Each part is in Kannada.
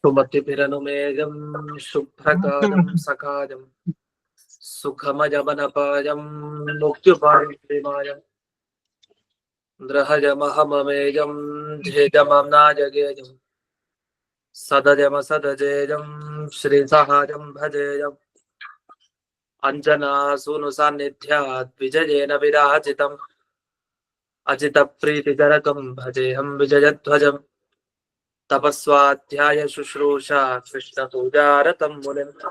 सुमतिभिरनुमेयं शुभ्रकादं सकादं सुखमजमनपायं मुक्त्युपायं द्रहजमहममेयं ध्येयमम्नाजगेयं सदजमसदजेयं श्रीसहायं भजेयम् अञ्जनासूनुसान्निध्यात् विजयेन विराजितम् अजितप्रीतिकरकं भजेऽहं विजयध्वजम् तपस्वाध्याय शुश्रूषा कृष्णपूजारतं मुनिम्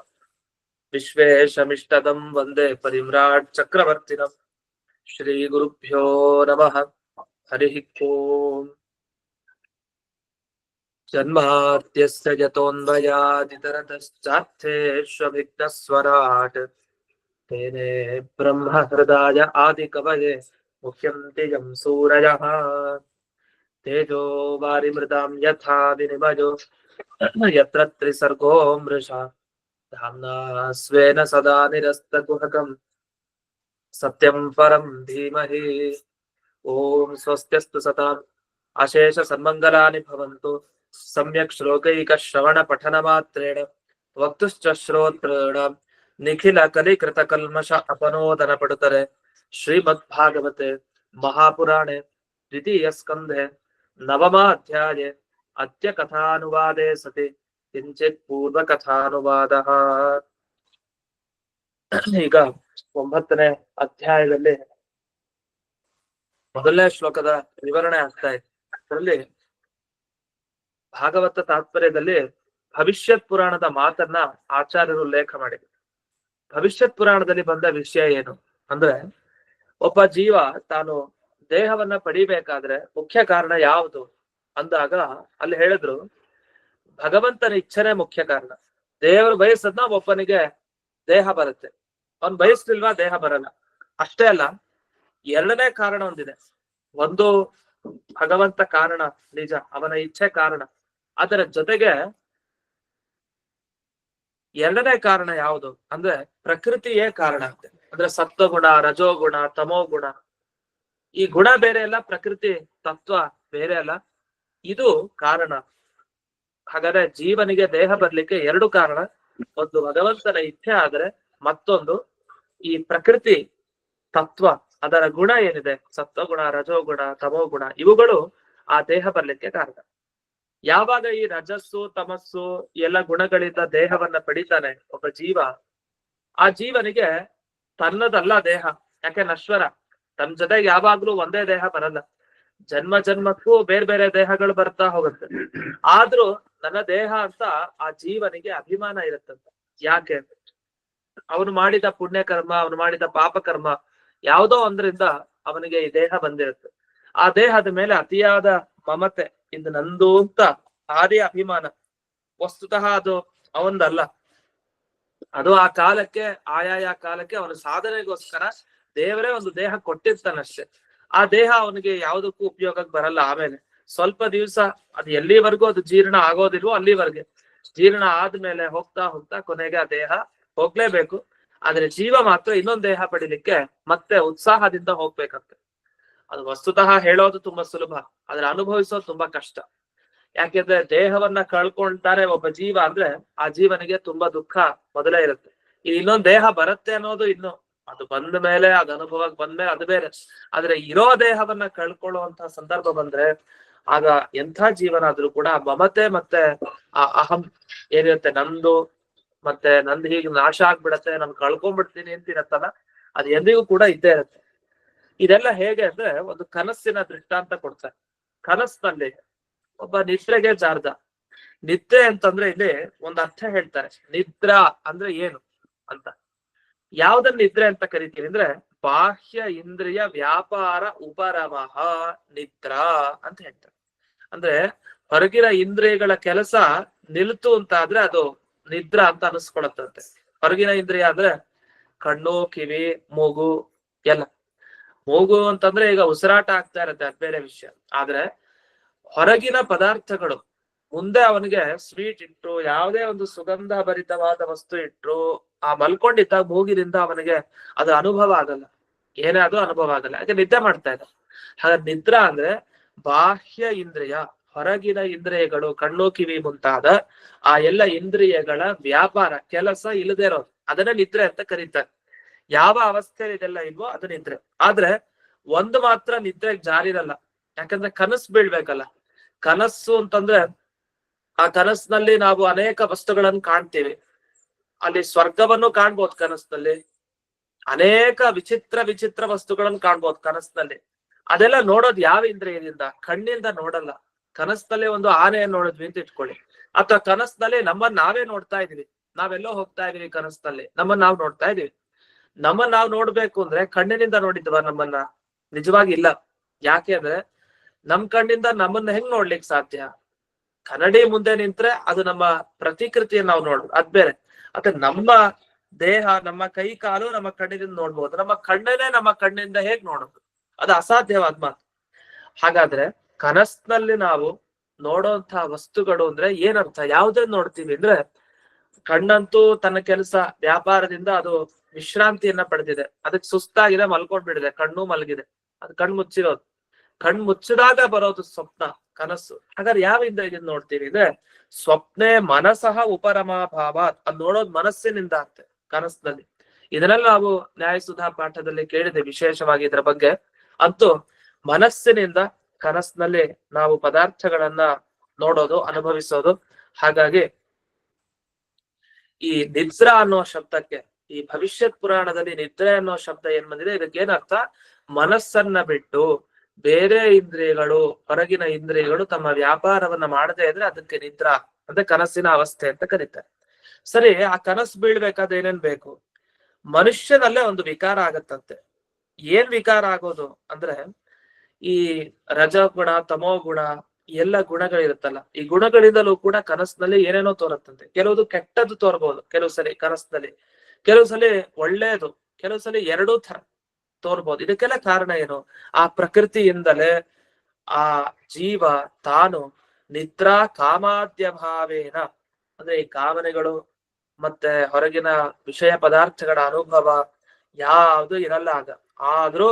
विश्वेशमिष्टदं वन्दे परिम्राट् चक्रवर्तिनम् श्रीगुरुभ्यो नमः। हरिः ओम्। जन्माद्यस्य यतोऽन्वयादितरतश्चार्थेष्वभिघ्नस्वराट् तेने ब्रह्महृदाय आदिकवये मुह्यन्ति यं सूरयः तेजो वारिमृदां यथा विनिमयो यत्र त्रिसर्गो मृषा धाम्ना स्वेन सदा निरस्तकुहकम् सत्यं परं धीमहि। ओम स्वस्त्यस्तु सताम् अशेष सन्मंगलानि भवन्तु। सम्यक् श्लोकैक श्रवण पठन मात्रेण वक्तुश्च श्रोत्रॄणां निखिल कलिकृत कल्मष अपनोदन पडुतरे श्रीमद्भागवते महापुराणे द्वितीय स्कंधे नवमाध्याये अद्य कथानुवादे सति किंचित् पूर्व कथानुवादः। ಈಗ 9ನೇ ಅಧ್ಯಾಯದಲ್ಲಿ ಮೊದಲನೇ ಶ್ಲೋಕದ ವಿವರಣೆ ಆಗ್ತಾ ಇದೆ. ಅದರಲ್ಲಿ ಭಾಗವತ ತಾತ್ಪರ್ಯದಲ್ಲಿ ಭವಿಷ್ಯತ್ ಪುರಾಣದ ಮಾತನ್ನ ಆಚಾರ್ಯರು ಉಲ್ಲೇಖ ಮಾಡಿದ್ರು. ಭವಿಷ್ಯತ್ ಪುರಾಣದಲ್ಲಿ ಬಂದ ವಿಷಯ ಏನು ಅಂದ್ರೆ, ಒಬ್ಬ ಜೀವ ತಾನು ದೇಹವನ್ನ ಪಡಿಬೇಕಾದ್ರೆ ಮುಖ್ಯ ಕಾರಣ ಯಾವುದು ಅಂದಾಗ ಅಲ್ಲಿ ಹೇಳಿದ್ರು, ಭಗವಂತನ ಇಚ್ಛನೆ ಮುಖ್ಯ ಕಾರಣ. ದೇವರು ಬಯಸದ್ನ ಒಬ್ಬನಿಗೆ ದೇಹ ಬರುತ್ತೆ, ಅವನ್ ಬಯಸ್ಲಿಲ್ವಾ ದೇಹ ಬರಲ್ಲ. ಅಷ್ಟೇ ಅಲ್ಲ, ಎರಡನೇ ಕಾರಣ ಒಂದಿದೆ. ಒಂದು ಭಗವಂತ ಕಾರಣ ನಿಜ, ಅವನ ಇಚ್ಛೆ ಕಾರಣ. ಅದರ ಜೊತೆಗೆ ಎರಡನೇ ಕಾರಣ ಯಾವುದು ಅಂದ್ರೆ ಪ್ರಕೃತಿಯೇ ಕಾರಣ ಅಂತೆ. ಅಂದ್ರೆ ಸತ್ವಗುಣ, ರಜೋಗುಣ, ತಮೋಗುಣ, ಈ ಗುಣ ಬೇರೆ ಅಲ್ಲ, ಪ್ರಕೃತಿ ತತ್ವ ಬೇರೆ ಅಲ್ಲ, ಇದು ಕಾರಣ. ಹಾಗಾದ್ರೆ ಜೀವನಿಗೆ ದೇಹ ಬರ್ಲಿಕ್ಕೆ ಎರಡು ಕಾರಣ. ಒಂದು ಭಗವಂತನ ಇಚ್ಛೆ ಆದ್ರೆ, ಮತ್ತೊಂದು ಈ ಪ್ರಕೃತಿ ತತ್ವ ಅದರ ಗುಣ ಏನಿದೆ, ಸತ್ವಗುಣ, ರಜೋಗುಣ, ತಮೋಗುಣ, ಇವುಗಳು ಆ ದೇಹ ಬರ್ಲಿಕ್ಕೆ ಕಾರಣ. ಯಾವಾಗ ಈ ರಜಸ್ಸು ತಮಸ್ಸು ಎಲ್ಲ ಗುಣಗಳಿಂದ ದೇಹವನ್ನ ಪಡಿತಾನೆ ಒಬ್ಬ ಜೀವ, ಆ ಜೀವನಿಗೆ ತನ್ನದಲ್ಲ ದೇಹ. ಯಾಕೆ ನಶ್ವರ, ತನ್ನ ಜೊತೆಗೆ ಯಾವಾಗ್ಲೂ ಒಂದೇ ದೇಹ ಬರಲ್ಲ. ಜನ್ಮ ಜನ್ಮಕ್ಕೂ ಬೇರೆ ಬೇರೆ ದೇಹಗಳು ಬರ್ತಾ ಹೋಗುತ್ತೆ. ಆದ್ರೂ ನನ್ನ ದೇಹ ಅಂತ ಆ ಜೀವನಿಗೆ ಅಭಿಮಾನ ಇರುತ್ತಂತ. ಯಾಕೆ? ಅವನು ಮಾಡಿದ ಪುಣ್ಯಕರ್ಮ, ಅವನು ಮಾಡಿದ ಪಾಪಕರ್ಮ ಯಾವುದೋ ಒಂದ್ರಿಂದ ಅವನಿಗೆ ಈ ದೇಹ ಬಂದಿರುತ್ತೆ. ಆ ದೇಹದ ಮೇಲೆ ಅತಿಯಾದ ಮಮತೆ, ಇದು ನಂದು ಅಂತ ಭಾರಿ ಅಭಿಮಾನ. ವಸ್ತುತಃ ಅದು ಅವಂದಲ್ಲ, ಅದು ಆ ಕಾಲಕ್ಕೆ ಆಯಾಯ ಕಾಲಕ್ಕೆ ಅವನ ಸಾಧನೆಗೋಸ್ಕರ ದೇವರೇ ಒಂದು ದೇಹ ಕೊಟ್ಟಿರ್ತಾನಷ್ಟೆ. ಆ ದೇಹ ಅವನಿಗೆ ಯಾವುದಕ್ಕೂ ಉಪಯೋಗಕ್ಕೆ ಬರಲ್ಲ. ಆಮೇಲೆ ಸ್ವಲ್ಪ ದಿವಸ ಅದು ಎಲ್ಲಿವರೆಗೂ ಅದು ಜೀರ್ಣ ಆಗೋದಿಲ್ವೋ ಅಲ್ಲಿವರೆಗೆ, ಜೀರ್ಣ ಆದ್ಮೇಲೆ ಹೋಗ್ತಾ ಹೋಗ್ತಾ ಕೊನೆಗೆ ಆ ದೇಹ ಹೋಗ್ಲೇಬೇಕು. ಆದ್ರೆ ಜೀವ ಮಾತ್ರ ಇನ್ನೊಂದು ದೇಹ ಪಡಿಲಿಕ್ಕೆ ಮತ್ತೆ ಉತ್ಸಾಹದಿಂದ ಹೋಗ್ಬೇಕಂತೆ. ಅದು ವಸ್ತುತಃ ಹೇಳೋದು ತುಂಬಾ ಸುಲಭ, ಆದ್ರೆ ಅನುಭವಿಸೋದು ತುಂಬಾ ಕಷ್ಟ. ಯಾಕೆಂದ್ರೆ ದೇಹವನ್ನ ಕಳ್ಕೊಳ್ತಾರೆ ಒಬ್ಬ ಜೀವ ಅಂದ್ರೆ ಆ ಜೀವನಿಗೆ ತುಂಬಾ ದುಃಖ ಮೊದಲೇ ಇರುತ್ತೆ. ಇದು ಇನ್ನೊಂದು ದೇಹ ಬರುತ್ತೆ ಅನ್ನೋದು ಇನ್ನು ಅದು ಬಂದ ಮೇಲೆ, ಅದು ಅನುಭವಕ್ಕೆ ಬಂದ್ಮೇಲೆ ಅದು ಬೇರೆ. ಆದ್ರೆ ಇರೋ ದೇಹವನ್ನ ಕಳ್ಕೊಳ್ಳುವಂತಹ ಸಂದರ್ಭ ಬಂದ್ರೆ ಆಗ ಎಂಥ ಜೀವನ ಆದ್ರೂ ಕೂಡ ಮಮತೆ ಮತ್ತೆ ಆ ಅಹಂ ಏನಿರುತ್ತೆ, ನಂದು ಮತ್ತೆ ನಂದು ಹೀಗೆ ನಾಶ ಆಗ್ಬಿಡತ್ತೆ, ನಾನು ಕಳ್ಕೊಂಡ್ಬಿಡ್ತೀನಿ ಅಂತಿರತ್ತಲ್ಲ, ಅದು ಎಂದಿಗೂ ಕೂಡ ಇದ್ದೇ ಇರುತ್ತೆ. ಇದೆಲ್ಲ ಹೇಗೆ ಅಂದ್ರೆ ಒಂದು ಕನಸಿನ ದೃಷ್ಟಾಂತ ಕೊಡ್ತಾರೆ. ಕನಸಿನಲ್ಲಿ ಒಬ್ಬ ನಿದ್ರೆಗೆ ಜಾರ್ದ. ನಿದ್ರೆ ಅಂತಂದ್ರೆ ಇಲ್ಲಿ ಒಂದು ಅರ್ಥ ಹೇಳ್ತಾರೆ. ನಿದ್ರಾ ಅಂದ್ರೆ ಏನು ಅಂತ, ಯಾವ್ದನ್ನ ನಿದ್ರೆ ಅಂತ ಕರಿತೀವಿ ಅಂದ್ರೆ ಬಾಹ್ಯ ಇಂದ್ರಿಯ ವ್ಯಾಪಾರ ಉಪರಮಃ ನಿದ್ರಾ ಅಂತ ಹೇಳ್ತಾರೆ. ಅಂದ್ರೆ ಹೊರಗಿನ ಇಂದ್ರಿಯಗಳ ಕೆಲಸ ನಿಲ್ತು ಅಂತ ಆದ್ರೆ ಅದು ನಿದ್ರಾ ಅಂತ ಅನಿಸ್ಕೊಳತ್ತಂತೆ. ಹೊರಗಿನ ಇಂದ್ರಿಯ ಅಂದ್ರೆ ಕಣ್ಣು, ಕಿವಿ, ಮೂಗು ಎಲ್ಲ. ಮೂಗು ಅಂತಂದ್ರೆ ಈಗ ಉಸಿರಾಟ ಆಗ್ತಾ ಇರತ್ತೆ, ಅದ್ ಬೇರೆ ವಿಷಯ. ಆದ್ರೆ ಹೊರಗಿನ ಪದಾರ್ಥಗಳು ಮುಂದೆ ಅವನಿಗೆ ಸ್ವೀಟ್ ಇಟ್ರು, ಯಾವುದೇ ಒಂದು ಸುಗಂಧ ಭರಿತವಾದ ವಸ್ತು ಇಟ್ರು, ಆ ಮಲ್ಕೊಂಡಿದ್ದ ಮೂಗಿನಿಂದ ಅವನಿಗೆ ಅದು ಅನುಭವ ಆಗಲ್ಲ, ಏನೇ ಅದು ಅನುಭವ ಆಗಲ್ಲ, ಯಾಕೆ ನಿದ್ದೆ ಮಾಡ್ತಾ ಇದ್ದ. ಹಾಗಾದ್ರೆ ನಿದ್ರಾ ಅಂದ್ರೆ ಬಾಹ್ಯ ಇಂದ್ರಿಯ, ಹೊರಗಿನ ಇಂದ್ರಿಯಗಳು, ಕಣ್ಣು ಕಿವಿ ಮುಂತಾದ ಆ ಎಲ್ಲ ಇಂದ್ರಿಯಗಳ ವ್ಯಾಪಾರ ಕೆಲಸ ಇಲ್ಲದೆ ಇರೋದು, ಅದನ್ನ ನಿದ್ರೆ ಅಂತ ಕರೀತಾರೆ. ಯಾವ ಅವಸ್ಥೆಯಲ್ಲಿ ಇದೆಲ್ಲ ಇಲ್ವೋ ಅದು ನಿದ್ರೆ. ಆದ್ರೆ ಒಂದು ಮಾತ್ರ ನಿದ್ರೆ ಜಾರಿರಲ್ಲ, ಯಾಕಂದ್ರೆ ಕನಸು ಬೀಳ್ಬೇಕಲ್ಲ. ಕನಸು ಅಂತಂದ್ರೆ ಆ ಕನಸಿನಲ್ಲಿ ನಾವು ಅನೇಕ ವಸ್ತುಗಳನ್ನು ಕಾಣ್ತೀವಿ. ಅಲ್ಲಿ ಸ್ವರ್ಗವನ್ನು ಕಾಣ್ಬೋದು ಕನಸಿನಲ್ಲಿ, ಅನೇಕ ವಿಚಿತ್ರ ವಸ್ತುಗಳನ್ನು ಕಾಣ್ಬೋದು ಕನಸಿನಲ್ಲಿ. ಅದೆಲ್ಲ ನೋಡೋದು ಯಾವ ಇಂದ್ರಿಯದಿಂದ? ಕಣ್ಣಿಂದ ನೋಡಲ್ಲ. ಕನಸಿನಲ್ಲಿ ಒಂದು ಆನೆಯನ್ನು ನೋಡಿದ್ವಿ ಅಂತ ಇಟ್ಕೊಳ್ಳಿ, ಅಥವಾ ಕನಸಿನಲ್ಲಿ ನಮ್ಮನ್ನ ನಾವೇ ನೋಡ್ತಾ ಇದೀವಿ, ನಾವೆಲ್ಲೋ ಹೋಗ್ತಾ ಇದೀವಿ ಕನಸಿನಲ್ಲಿ, ನಮ್ಮನ್ನ ನಾವು ನೋಡ್ತಾ ಇದೀವಿ. ನಮ್ಮನ್ನ ನಾವು ನೋಡ್ಬೇಕು ಅಂದ್ರೆ ಕಣ್ಣಿನಿಂದ ನೋಡಿದ್ವ ನಮ್ಮನ್ನ? ನಿಜವಾಗಿ ಇಲ್ಲ. ಯಾಕೆ ಅಂದ್ರೆ ನಮ್ ಕಣ್ಣಿಂದ ನಮ್ಮನ್ನ ಹೆಂಗ್ ನೋಡ್ಲಿಕ್ಕೆ ಸಾಧ್ಯ? ಕನ್ನಡಿ ಮುಂದೆ ನಿಂತ್ರೆ ಅದು ನಮ್ಮ ಪ್ರತಿಕೃತಿಯನ್ನು ನಾವು ನೋಡ್ಬೋದು, ಅದ್ ಬೇರೆ. ಮತ್ತೆ ನಮ್ಮ ದೇಹ, ನಮ್ಮ ಕೈ ಕಾಲು ನಮ್ಮ ಕಣ್ಣಿನಿಂದ ನೋಡ್ಬೋದು, ನಮ್ಮ ಕಣ್ಣನ್ನೇ ನಮ್ಮ ಕಣ್ಣಿಂದ ಹೇಗ್ ನೋಡೋದು? ಅದು ಅಸಾಧ್ಯವಾದ ಮಾತು. ಹಾಗಾದ್ರೆ ಕನಸಿನಲ್ಲಿ ನಾವು ನೋಡುವಂತಹ ವಸ್ತುಗಳು ಅಂದ್ರೆ ಏನರ್ಥ? ಯಾವ್ದನ್ನ ನೋಡ್ತೀವಿ ಅಂದ್ರೆ, ಕಣ್ಣಂತೂ ತನ್ನ ಕೆಲಸ ವ್ಯಾಪಾರದಿಂದ ಅದು ವಿಶ್ರಾಂತಿಯನ್ನ ಪಡೆದಿದೆ, ಅದಕ್ಕೆ ಸುಸ್ತಾಗಿದೆ, ಮಲ್ಕೊಂಡ್ಬಿಡಿದೆ, ಕಣ್ಣು ಮಲಗಿದೆ, ಅದು ಕಣ್ ಮುಚ್ಚಿರೋದು. ಕಣ್ ಮುಚ್ಚಿದಾಗ ಬರೋದು ಸ್ವಪ್ನ, ಕನಸು. ಹಾಗಾದ್ರೆ ಯಾವ ಇಂದ್ರಿಯದಿಂದ ನೋಡ್ತೀವಿ ಅಂದ್ರೆ, ಸ್ವಪ್ನೆ ಮನಸಃ ಉಪರಮಾಭಾವ, ಅದ್ ನೋಡೋದು ಮನಸ್ಸಿನಿಂದ ಆಗ್ತದೆ ಕನಸಿನಲ್ಲಿ. ಇದನ್ನೆಲ್ಲ ನಾವು ನ್ಯಾಯಸುಧಾ ಪಾಠದಲ್ಲಿ ಕೇಳಿದೆ ವಿಶೇಷವಾಗಿ ಇದ್ರ ಬಗ್ಗೆ. ಅಂತೂ ಮನಸ್ಸಿನಿಂದ ಕನಸಿನಲ್ಲಿ ನಾವು ಪದಾರ್ಥಗಳನ್ನ ನೋಡೋದು, ಅನುಭವಿಸೋದು. ಹಾಗಾಗಿ ಈ ನಿದ್ರಾ ಅನ್ನೋ ಶಬ್ದಕ್ಕೆ, ಈ ಭವಿಷ್ಯತ್ ಪುರಾಣದಲ್ಲಿ ನಿದ್ರೆ ಅನ್ನೋ ಶಬ್ದ ಏನ್ ಬಂದಿದೆ, ಇದಕ್ಕೆ ಏನರ್ಥ? ಮನಸ್ಸನ್ನ ಬಿಟ್ಟು ಬೇರೆ ಇಂದ್ರಿಯಗಳು, ಹೊರಗಿನ ಇಂದ್ರಿಯಗಳು ತಮ್ಮ ವ್ಯಾಪಾರವನ್ನ ಮಾಡದೇ ಇದ್ರೆ ಅದಕ್ಕೆ ನಿದ್ರಾ ಅಂದ್ರೆ ಕನಸಿನ ಅವಸ್ಥೆ ಅಂತ ಕರೀತಾರೆ. ಸರಿ, ಆ ಕನಸು ಬೀಳ್ಬೇಕಾದ್ರೆ ಏನೇನ್ ಬೇಕು? ಮನುಷ್ಯನಲ್ಲೇ ಒಂದು ವಿಕಾರ ಆಗತ್ತಂತೆ. ಏನ್ ವಿಕಾರ ಆಗೋದು ಅಂದ್ರೆ, ಈ ರಜಗುಣ, ತಮೋ ಗುಣ, ಎಲ್ಲ ಗುಣಗಳಿರುತ್ತಲ್ಲ, ಈ ಗುಣಗಳಿಂದಲೂ ಕೂಡ ಕನಸಿನಲ್ಲಿ ಏನೇನೋ ತೋರುತ್ತಂತೆ. ಕೆಲವುದು ಕೆಟ್ಟದ್ದು ತೋರ್ಬಹುದು ಕೆಲವು ಸಲಿ ಕನಸಿನಲ್ಲಿ, ಕೆಲವು ಸಲಿ ಒಳ್ಳೇದು, ಕೆಲವು ಸಲಿ ಎರಡೂ ತರ ತೋರ್ಬೋದು. ಇದಕ್ಕೆಲ್ಲ ಕಾರಣ ಏನು? ಆ ಪ್ರಕೃತಿಯಿಂದಲೇ ಆ ಜೀವ ತಾನು ನಿದ್ರಾ ಕಾಮಾದ್ಯ ಭಾವೇನ, ಅಂದ್ರೆ ಈ ಕಾಮನೆಗಳು ಮತ್ತೆ ಹೊರಗಿನ ವಿಷಯ ಪದಾರ್ಥಗಳ ಅನುಭವ ಯಾವುದು ಇರಲ್ಲ ಆಗ. ಆದ್ರೂ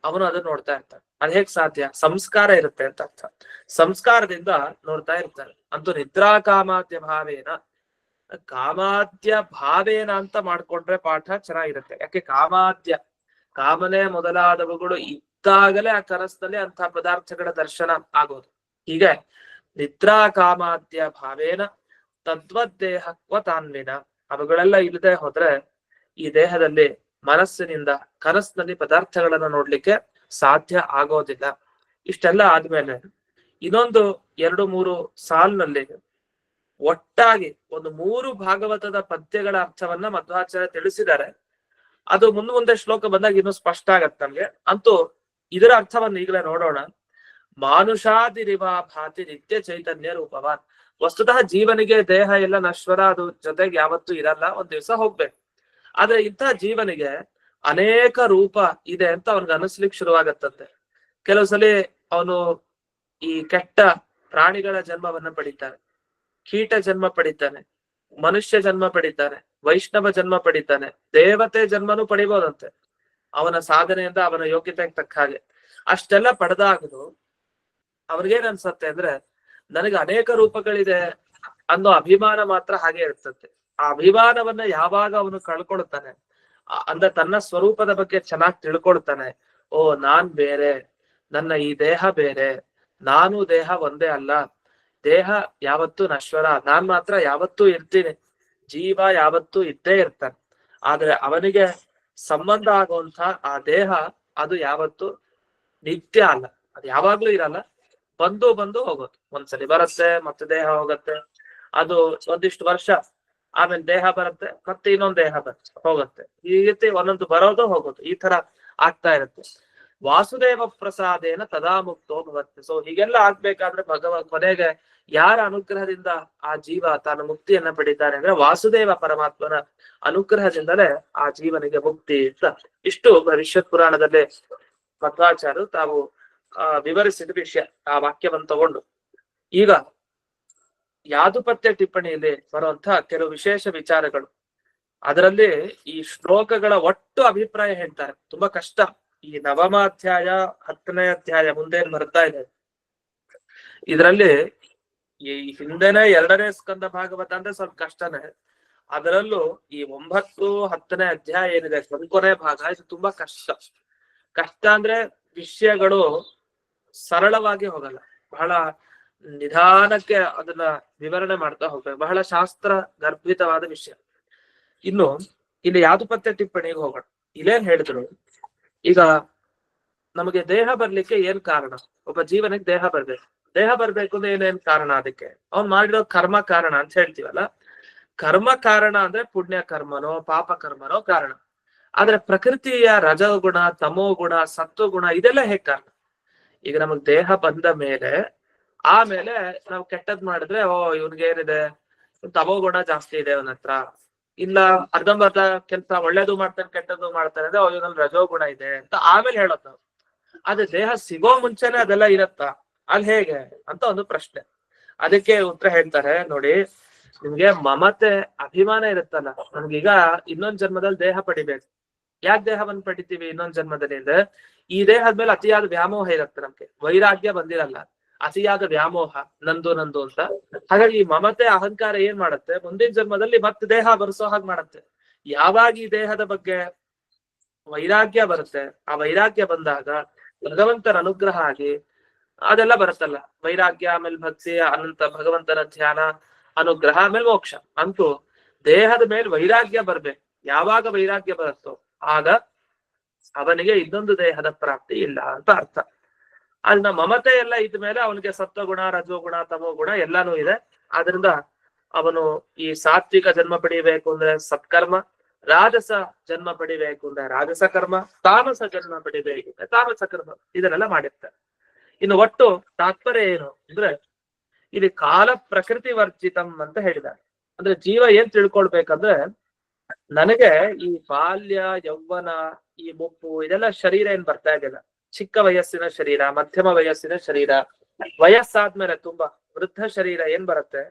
ಅವನು ಅದನ್ನ ನೋಡ್ತಾ ಇರ್ತಾನೆ. ಅದ್ ಹೇಗ್ ಸಾಧ್ಯ? ಸಂಸ್ಕಾರ ಇರುತ್ತೆ ಅಂತ ಅರ್ಥ. ಸಂಸ್ಕಾರದಿಂದ ನೋಡ್ತಾ ಇರ್ತಾನೆ. ಅಂತೂ ನಿದ್ರಾ ಕಾಮಾದ್ಯ ಭಾವೇನ, ಕಾಮಾದ್ಯ ಭಾವೇನ ಅಂತ ಮಾಡ್ಕೊಂಡ್ರೆ ಪಾಠ ಚೆನ್ನಾಗಿರುತ್ತೆ. ಯಾಕೆ? ಕಾಮಾದ್ಯ, ಕಾಮನೆ ಮೊದಲಾದವುಗಳು ಇದ್ದಾಗಲೇ ಆ ಕನಸಿನಲ್ಲಿ ಅಂತಹ ಪದಾರ್ಥಗಳ ದರ್ಶನ ಆಗೋದು. ಹೀಗೆ ನಿದ್ರಾ ಕಾಮಾದ್ಯ ಭಾವೇನ ತದ್ವದ್ದೇಹಕ್ವ ತಾನ್ವಿನ, ಅವುಗಳೆಲ್ಲ ಇಲ್ಲದೆ ಹೋದ್ರೆ ಈ ದೇಹದಲ್ಲಿ ಮನಸ್ಸಿನಿಂದ ಕನಸಿನಲ್ಲಿ ಪದಾರ್ಥಗಳನ್ನ ನೋಡ್ಲಿಕ್ಕೆ ಸಾಧ್ಯ ಆಗೋದಿಲ್ಲ. ಇಷ್ಟೆಲ್ಲ ಆದ್ಮೇಲೆ ಇನ್ನೊಂದು 2-3 ಸಾಲಿನಲ್ಲಿ ಒಟ್ಟಾಗಿ ಒಂದು 3 ಭಾಗವತದ ಪದ್ಯಗಳ ಅರ್ಥವನ್ನ ಮಧ್ವಾಚಾರ್ಯ ತಿಳಿಸಿದ್ದಾರೆ. ಅದು ಮುಂದೆ ಶ್ಲೋಕ ಬಂದಾಗ ಇನ್ನೂ ಸ್ಪಷ್ಟ ಆಗತ್ತೆ ನಮ್ಗೆ. ಅಂತೂ ಇದರ ಅರ್ಥವನ್ನು ಈಗಲೇ ನೋಡೋಣ. ಮಾನುಷಾದಿರಿವಾ ಭಾತಿ ನಿತ್ಯ ಚೈತನ್ಯ ರೂಪವಾನ್. ವಸ್ತುತಃ ಜೀವನಿಗೆ ದೇಹ ಎಲ್ಲ ನಶ್ವರ, ಅದು ಜೊತೆಗೆ ಯಾವತ್ತೂ ಇರಲ್ಲ, ಒಂದ್ ದಿವಸ ಹೋಗ್ಬೇಕು. ಆದ್ರೆ ಇಂಥ ಜೀವನಿಗೆ ಅನೇಕ ರೂಪ ಇದೆ ಅಂತ ಅವನ್ಗೆ ಅನಿಸ್ಲಿಕ್ಕೆ ಶುರುವಾಗತ್ತಂತೆ. ಕೆಲವು ಸಲ ಅವನು ಈ ಕೆಟ್ಟ ಪ್ರಾಣಿಗಳ ಜನ್ಮವನ್ನ ಪಡಿತಾನೆ, ಕೀಟ ಜನ್ಮ ಪಡಿತಾನೆ, ಮನುಷ್ಯ ಜನ್ಮ ಪಡಿತಾನೆ, ವೈಷ್ಣವ ಜನ್ಮ ಪಡಿತಾನೆ, ದೇವತೆ ಜನ್ಮನೂ ಪಡಿಬೋದಂತೆ ಅವನ ಸಾಧನೆಯಿಂದ, ಅವನ ಯೋಗ್ಯತೆಗೆ ತಕ್ಕ ಹಾಗೆ. ಅಷ್ಟೆಲ್ಲ ಪಡೆದಾಗದು ಅವ್ರಿಗೇನ್ ಅನ್ಸತ್ತೆ ಅಂದ್ರೆ, ನನಗೆ ಅನೇಕ ರೂಪಗಳಿದೆ ಅನ್ನೋ ಅಭಿಮಾನ ಮಾತ್ರ ಹಾಗೆ ಇರ್ತದೆ. ಆ ಅಭಿಮಾನವನ್ನ ಯಾವಾಗ ಅವನು ಕಳ್ಕೊಳ್ತಾನೆ ಅಂದ್ರೆ, ತನ್ನ ಸ್ವರೂಪದ ಬಗ್ಗೆ ಚೆನ್ನಾಗಿ ತಿಳ್ಕೊಳ್ತಾನೆ, ಓ ನಾನ್ ಬೇರೆ, ನನ್ನ ಈ ದೇಹ ಬೇರೆ, ನಾನು ದೇಹ ಒಂದೇ ಅಲ್ಲ, ದೇಹ ಯಾವತ್ತೂ ನಶ್ವರ, ನಾನ್ ಮಾತ್ರ ಯಾವತ್ತೂ ಇರ್ತೀನಿ, ಜೀವ ಯಾವತ್ತೂ ಇದ್ದೇ ಇರ್ತಾನೆ. ಆದ್ರೆ ಅವನಿಗೆ ಸಂಬಂಧ ಆಗುವಂತ ಆ ದೇಹ ಅದು ಯಾವತ್ತೂ ನಿತ್ಯ ಅಲ್ಲ, ಅದು ಯಾವಾಗ್ಲೂ ಇರಲ್ಲ, ಬಂದು ಹೋಗುತ್ತೆ. ಒಂದ್ಸಲಿ ಬರುತ್ತೆ, ಮತ್ತೆ ದೇಹ ಹೋಗತ್ತೆ, ಅದು ಒಂದಿಷ್ಟು ವರ್ಷ ಆಮೇಲೆ ದೇಹ ಬರುತ್ತೆ, ಮತ್ತೆ ಇನ್ನೊಂದ್ ದೇಹ ಹೋಗುತ್ತೆ. ಈ ರೀತಿ ಒಂದೊಂದು ಬರೋದು ಹೋಗೋದು, ಈ ತರ ಆಗ್ತಾ ಇರುತ್ತೆ. ವಾಸುದೇವ ಪ್ರಸಾದೇನ ತದಾ ಮುಕ್ತೋ ಭವತಿ. ಸೊ ಹೀಗೆಲ್ಲ ಆಗ್ಬೇಕಾದ್ರೆ ಕೊನೆಗೆ ಯಾರ ಅನುಗ್ರಹದಿಂದ ಆ ಜೀವ ತಾನು ಮುಕ್ತಿಯನ್ನ ಪಡಿತಾನೆ ಅಂದ್ರೆ, ವಾಸುದೇವ ಪರಮಾತ್ಮನ ಅನುಗ್ರಹದಿಂದಲೇ ಆ ಜೀವನಿಗೆ ಮುಕ್ತಿ ಅಂತ. ಇಷ್ಟು ಭವಿಷ್ಯತ್ ಪುರಾಣದಲ್ಲಿ ಮಧ್ವಾಚಾರ್ಯರು ತಾವು ವಿವರಿಸಿದ ವಿಷಯ, ಆ ವಾಕ್ಯವನ್ನು ತಗೊಂಡು. ಈಗ ಯಾದುಪತ್ಯ ಟಿಪ್ಪಣಿಯಲ್ಲಿ ಬರುವಂತ ಕೆಲವು ವಿಶೇಷ ವಿಚಾರಗಳು. ಅದರಲ್ಲಿ ಈ ಶ್ಲೋಕಗಳ ಒಟ್ಟು ಅಭಿಪ್ರಾಯ ಹೇಳ್ತಾರೆ. ತುಂಬಾ ಕಷ್ಟ. ಈ ನವಮ ಅಧ್ಯಾಯ 10ನೇ ಅಧ್ಯಾಯ ಮುಂದೇನು ಬರ್ತಾ ಇದೆ, ಇದರಲ್ಲಿ ಈ ಹಿಂದೆನೆ 2ನೇ ಸ್ಕಂದ ಭಾಗವತ ಅಂದ್ರೆ ಸ್ವಲ್ಪ ಕಷ್ಟನೇ. ಅದರಲ್ಲೂ ಈ 9, 10ನೇ ಅಧ್ಯಾಯ ಏನಿದೆ ಕೊನೆ ಭಾಗ, ಇದು ತುಂಬಾ ಕಷ್ಟ ಅಂದ್ರೆ ವಿಷಯಗಳು ಸರಳವಾಗಿ ಹೋಗಲ್ಲ, ಬಹಳ ನಿಧಾನಕ್ಕೆ ಅದನ್ನ ವಿವರಣೆ ಮಾಡ್ತಾ ಹೋಗ್ಬೇಕು, ಬಹಳ ಶಾಸ್ತ್ರ ಗರ್ಭಿತವಾದ ವಿಷಯ. ಇನ್ನು ಇಲ್ಲಿ ಯಾದುಪತ್ಯ ಟಿಪ್ಪಣಿಗೆ ಹೋಗೋಣ. ಇಲ್ಲೇನ್ ಹೇಳಿದ್ರು, ಈಗ ನಮಗೆ ದೇಹ ಬರ್ಲಿಕ್ಕೆ ಏನ್ ಕಾರಣ? ಒಬ್ಬ ಜೀವನಿಗೆ ದೇಹ ಬರ್ಬೇಕು ಅಂದ್ರೆ ಏನೇನ್ ಕಾರಣ? ಅದಕ್ಕೆ ಅವ್ನ್ ಮಾಡಿರೋ ಕರ್ಮ ಕಾರಣ ಅಂತ ಹೇಳ್ತೀವಲ್ಲ. ಕರ್ಮ ಕಾರಣ ಅಂದ್ರೆ ಪುಣ್ಯ ಕರ್ಮನೋ ಪಾಪ ಕರ್ಮನೋ ಕಾರಣ. ಆದ್ರೆ ಪ್ರಕೃತಿಯ ರಜೋಗುಣ, ತಮೋಗುಣ, ಸತ್ವಗುಣ ಇದೆಲ್ಲ ಹೇಗ್ ಕಾರಣ? ಈಗ ನಮಗ್ ದೇಹ ಬಂದ ಮೇಲೆ ಆಮೇಲೆ ನಾವು ಕೆಟ್ಟದ್ ಮಾಡಿದ್ರೆ, ಇವ್ನಿಗೆ ಏನಿದೆ, ತಮೋಗುಣ ಜಾಸ್ತಿ ಇದೆ ಅವನ ಹತ್ರ, ಇಲ್ಲ ಅರ್ಧಂಬರ್ಧ ಕೆಲ್ಸ ಒಳ್ಳೇದು ಮಾಡ್ತಾನೆ ಕೆಟ್ಟದ್ದು ಮಾಡ್ತಾನೆ ಅಂದ್ರೆ ಇವನಲ್ಲಿ ರಜೋಗುಣ ಇದೆ ಅಂತ ಆಮೇಲೆ ಹೇಳೋದ್ ನಾವು. ಆದ್ರೆ ದೇಹ ಸಿಗೋ ಮುಂಚೆನೆ ಅದೆಲ್ಲ ಇರತ್ತಾ? ಅದ್ ಹೇಗೆ ಅಂತ ಒಂದು ಪ್ರಶ್ನೆ. ಅದಕ್ಕೆ ಉತ್ತರ ಹೇಳ್ತಾರೆ ನೋಡಿ. ನಿಮ್ಗೆ ಮಮತೆ ಅಭಿಮಾನ ಇರುತ್ತಲ್ಲ, ನಮ್ಗೀಗ ಇನ್ನೊಂದ್ ಜನ್ಮದಲ್ಲಿ ದೇಹ ಪಡಿಬೇಕು. ಯಾಕೆ ದೇಹವನ್ನು ಪಡಿತೀವಿ ಇನ್ನೊಂದ್ ಜನ್ಮದಲ್ಲಿ ಅಂದ್ರೆ, ಈ ದೇಹದ ಮೇಲೆ ಅತಿಯಾದ ವ್ಯಾಮೋಹ ಇರುತ್ತೆ ನಮ್ಗೆ, ವೈರಾಗ್ಯ ಬಂದಿರಲ್ಲ, ಅತಿಯಾದ ವ್ಯಾಮೋಹ, ನಂದು ಅಂತ. ಹಾಗಾಗಿ ಈ ಮಮತೆ ಅಹಂಕಾರ ಏನ್ ಮಾಡುತ್ತೆ, ಮುಂದಿನ ಜನ್ಮದಲ್ಲಿ ಮತ್ತೆ ದೇಹ ಬರ್ಸೋ ಹಾಗೆ ಮಾಡುತ್ತೆ. ಯಾವಾಗ ಈ ದೇಹದ ಬಗ್ಗೆ ವೈರಾಗ್ಯ ಬರುತ್ತೆ, ಆ ವೈರಾಗ್ಯ ಬಂದಾಗ ಭಗವಂತನ ಅನುಗ್ರಹ ಆಗಿ ಅದೆಲ್ಲ ಬರುತ್ತಲ್ಲ, ವೈರಾಗ್ಯ ಆಮೇಲೆ ಭಕ್ತಿ, ಅನಂತ ಭಗವಂತನ ಧ್ಯಾನ, ಅನುಗ್ರಹ, ಆಮೇಲೆ ಮೋಕ್ಷ. ಅಂತೂ ದೇಹದ ಮೇಲೆ ವೈರಾಗ್ಯ ಬರ್ಬೇಕು. ಯಾವಾಗ ವೈರಾಗ್ಯ ಬರುತ್ತೋ ಆಗ ಅವನಿಗೆ ಇನ್ನೊಂದು ದೇಹದ ಪ್ರಾಪ್ತಿ ಇಲ್ಲ ಅಂತ ಅರ್ಥ. ಅದನ್ನ ಮಮತೆ ಎಲ್ಲ ಇದ್ಮೇಲೆ ಅವನಿಗೆ ಸತ್ವಗುಣ, ರಜೋಗುಣ, ತಮೋಗುಣ ಎಲ್ಲಾನು ಇದೆ. ಆದ್ರಿಂದ ಅವನು ಈ ಸಾತ್ವಿಕ ಜನ್ಮ ಪಡಿಬೇಕು ಅಂದ್ರೆ ಸತ್ಕರ್ಮ, ರಾಜಸ ಜನ್ಮ ಪಡಿಬೇಕು ಅಂದ್ರೆ ರಾಜಸ ಕರ್ಮ, ತಾಮಸ ಜನ್ಮ ಪಡಿಬೇಕು ಅಂದ್ರೆ ತಾಮಸ ಕರ್ಮ, ಇದನ್ನೆಲ್ಲ ಮಾಡಿರ್ತಾರೆ. ಇನ್ನು ಒಟ್ಟು ತಾತ್ಪರ್ಯ ಏನು ಅಂದ್ರೆ, ಇಲ್ಲಿ ಕಾಲ ಪ್ರಕೃತಿ ವರ್ಜಿತಂ ಅಂತ ಹೇಳಿದ್ದಾರೆ. ಅಂದ್ರೆ ಜೀವ ಏನ್ ತಿಳ್ಕೊಳ್ಬೇಕಂದ್ರೆ, ನನಗೆ ಈ ಬಾಲ್ಯ, ಯೌವನ, ಈ ಮುಪ್ಪು ಇದೆಲ್ಲ ಶರೀರ ಏನ್ ಬರ್ತಾ ಇದೆಯಲ್ಲ, ಚಿಕ್ಕ ವಯಸ್ಸಿನ ಶರೀರ, ಮಧ್ಯಮ ವಯಸ್ಸಿನ ಶರೀರ, ವಯಸ್ಸಾದ್ಮೇಲೆ ತುಂಬಾ ವೃದ್ಧ ಶರೀರ ಏನ್ ಬರುತ್ತೆ,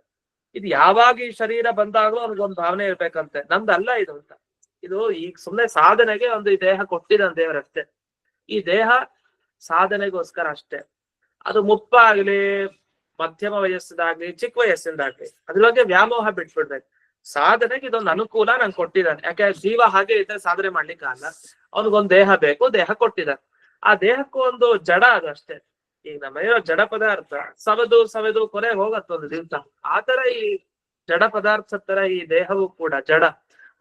ಇದು ಯಾವಾಗ ಈ ಶರೀರ ಬಂದಾಗ್ಲೂ ಅವ್ನಿಗೊಂದು ಭಾವನೆ ಇರ್ಬೇಕಂತೆ, ನಮ್ದಲ್ಲ ಇದು ಅಂತ. ಇದು ಈಗ ಸುಮ್ನೆ ಸಾಧನೆಗೆ ಒಂದು ಈ ದೇಹ ಕೊಟ್ಟಿದ್ದಾನೆ ದೇವರಷ್ಟೇ. ಈ ದೇಹ ಸಾಧನೆಗೋಸ್ಕರ ಅಷ್ಟೇ. ಅದು ಮುಪ್ಪಾಗ್ಲಿ, ಮಧ್ಯಮ ವಯಸ್ಸದಾಗ್ಲಿ, ಚಿಕ್ಕ ವಯಸ್ಸಿಂದಾಗ್ಲಿ ಅದ್ರ ಬಗ್ಗೆ ವ್ಯಾಮೋಹ ಬಿಟ್ಬಿಡ್ಬೇಕು. ಸಾಧನೆಗೆ ಇದೊಂದು ಅನುಕೂಲ ನಂಗೆ ಕೊಟ್ಟಿದ್ದಾನೆ. ಯಾಕೆ ಜೀವ ಹಾಗೆ ಇದ್ರೆ ಸಾಧನೆ ಮಾಡ್ಲಿಕ್ಕೆ ಆಗಲ್ಲ, ಅವನಿಗೊಂದು ದೇಹ ಬೇಕು, ದೇಹ ಕೊಟ್ಟಿದ್ದಾನೆ. ಆ ದೇಹಕ್ಕೂ ಒಂದು ಜಡ ಅದು ಅಷ್ಟೇ. ಈಗ ನಮ್ಮ ಜಡ ಪದಾರ್ಥ ಸವೆದು ಕೊನೆ ಹೋಗತ್ತ ಒಂದು ದಿವಸ. ಆತರ ಈ ಜಡ ಪದಾರ್ಥ ತರ ಈ ದೇಹವು ಕೂಡ ಜಡ,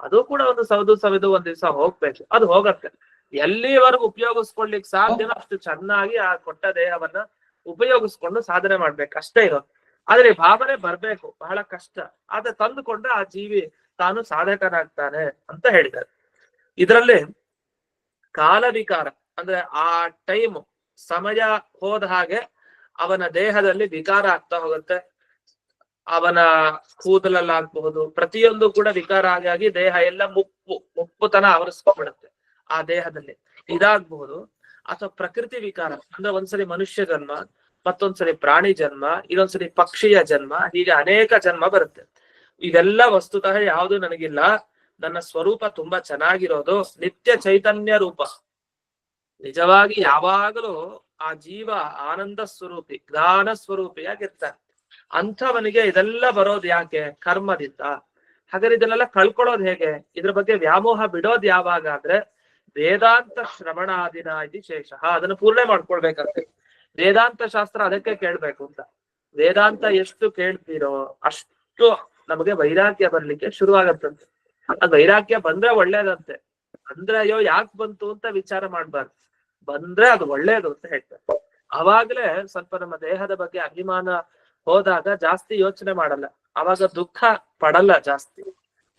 ಅದು ಕೂಡ ಒಂದು ಸವೆದು ಒಂದ್ ದಿವಸ ಹೋಗ್ಬೇಕು, ಅದು ಹೋಗತ್ತೆ. ಎಲ್ಲಿವರೆಗೂ ಉಪಯೋಗಿಸ್ಕೊಳ್ಲಿಕ್ಕೆ ಸಾಧ್ಯನೋ ಅಷ್ಟು ಚೆನ್ನಾಗಿ ಆ ಕೊಟ್ಟ ದೇಹವನ್ನ ಉಪಯೋಗಿಸ್ಕೊಂಡು ಸಾಧನೆ ಮಾಡ್ಬೇಕು ಅಷ್ಟೇ ಇರೋದು. ಆದ್ರೆ ಭಾವನೆ ಬರ್ಬೇಕು, ಬಹಳ ಕಷ್ಟ. ಆದ್ರೆ ತಂದುಕೊಂಡ್ರೆ ಆ ಜೀವಿ ತಾನು ಸಾಧಕನಾಗ್ತಾನೆ ಅಂತ ಹೇಳಿದ್ದಾರೆ. ಇದರಲ್ಲಿ ಕಾಲ ವಿಕಾರ ಅಂದ್ರೆ ಆ ಟೈಮ್, ಸಮಯ ಹೋದ ಹಾಗೆ ಅವನ ದೇಹದಲ್ಲಿ ವಿಕಾರ ಆಗ್ತಾ ಹೋಗುತ್ತೆ. ಅವನ ಕೂದಲಲ್ಲಾಗಬಹುದು, ಪ್ರತಿಯೊಂದು ಕೂಡ ವಿಕಾರ ಆಗಿ ದೇಹ ಎಲ್ಲ ಮುಪ್ಪುತನ ಆವರಿಸ್ಕೊಂಡ್ಬಿಡುತ್ತೆ ಆ ದೇಹದಲ್ಲಿ. ಇದಾಗಬಹುದು. ಅಥವಾ ಪ್ರಕೃತಿ ವಿಕಾರ ಅಂದ್ರೆ ಒಂದ್ಸರಿ ಮನುಷ್ಯ ಜನ್ಮ, ಮತ್ತೊಂದ್ಸರಿ ಪ್ರಾಣಿ ಜನ್ಮ, ಇನ್ನೊಂದ್ಸರಿ ಪಕ್ಷಿಯ ಜನ್ಮ, ಹೀಗೆ ಅನೇಕ ಜನ್ಮ ಬರುತ್ತೆ. ಇದೆಲ್ಲ ವಸ್ತುತಃ ಯಾವುದು ನನಗಿಲ್ಲ, ನನ್ನ ಸ್ವರೂಪ ತುಂಬಾ ಚೆನ್ನಾಗಿರೋದು ನಿತ್ಯ ಚೈತನ್ಯ ರೂಪ. ನಿಜವಾಗಿ ಯಾವಾಗಲೂ ಆ ಜೀವ ಆನಂದ ಸ್ವರೂಪಿ, ಜ್ಞಾನ ಸ್ವರೂಪಿಯಾಗಿರ್ತಾನೆ. ಅಂಥವನಿಗೆ ಇದೆಲ್ಲ ಬರೋದು ಯಾಕೆ? ಕರ್ಮದಿಂದ. ಹಾಗಾದ್ರೆ ಇದನ್ನೆಲ್ಲ ಕಳ್ಕೊಳ್ಳೋದು ಹೇಗೆ? ಇದ್ರ ಬಗ್ಗೆ ವ್ಯಾಮೋಹ ಬಿಡೋದು ಯಾವಾಗ ಅಂದ್ರೆ, ವೇದಾಂತ ಶ್ರವಣಾದಿನ ಇದು ಶೇಷ. ಅದನ್ನು ಪೂರ್ಣೆ ಮಾಡ್ಕೊಳ್ಬೇಕಂತೆ. ವೇದಾಂತ ಶಾಸ್ತ್ರ ಅದಕ್ಕೆ ಕೇಳ್ಬೇಕು ಅಂತ. ವೇದಾಂತ ಎಷ್ಟು ಕೇಳ್ತೀರೋ ಅಷ್ಟು ನಮಗೆ ವೈರಾಗ್ಯ ಬರ್ಲಿಕ್ಕೆ ಶುರುವಾಗತ್ತಂತೆ. ಆ ವೈರಾಗ್ಯ ಬಂದ್ರೆ ಒಳ್ಳೇದಂತೆ. ಅಂದ್ರೆ ಅಯ್ಯೋ ಯಾಕೆ ಬಂತು ಅಂತ ವಿಚಾರ ಮಾಡ್ಬಾರ್ದು, ಬಂದ್ರೆ ಅದು ಒಳ್ಳೇದು ಅಂತ ಹೇಳ್ತಾರೆ. ಅವಾಗ್ಲೇ ಸ್ವಲ್ಪ ನಮ್ಮ ದೇಹದ ಬಗ್ಗೆ ಅಭಿಮಾನ ಹೋದಾಗ ಜಾಸ್ತಿ ಯೋಚನೆ ಮಾಡಲ್ಲ, ಅವಾಗ ದುಃಖ ಪಡಲ್ಲ ಜಾಸ್ತಿ.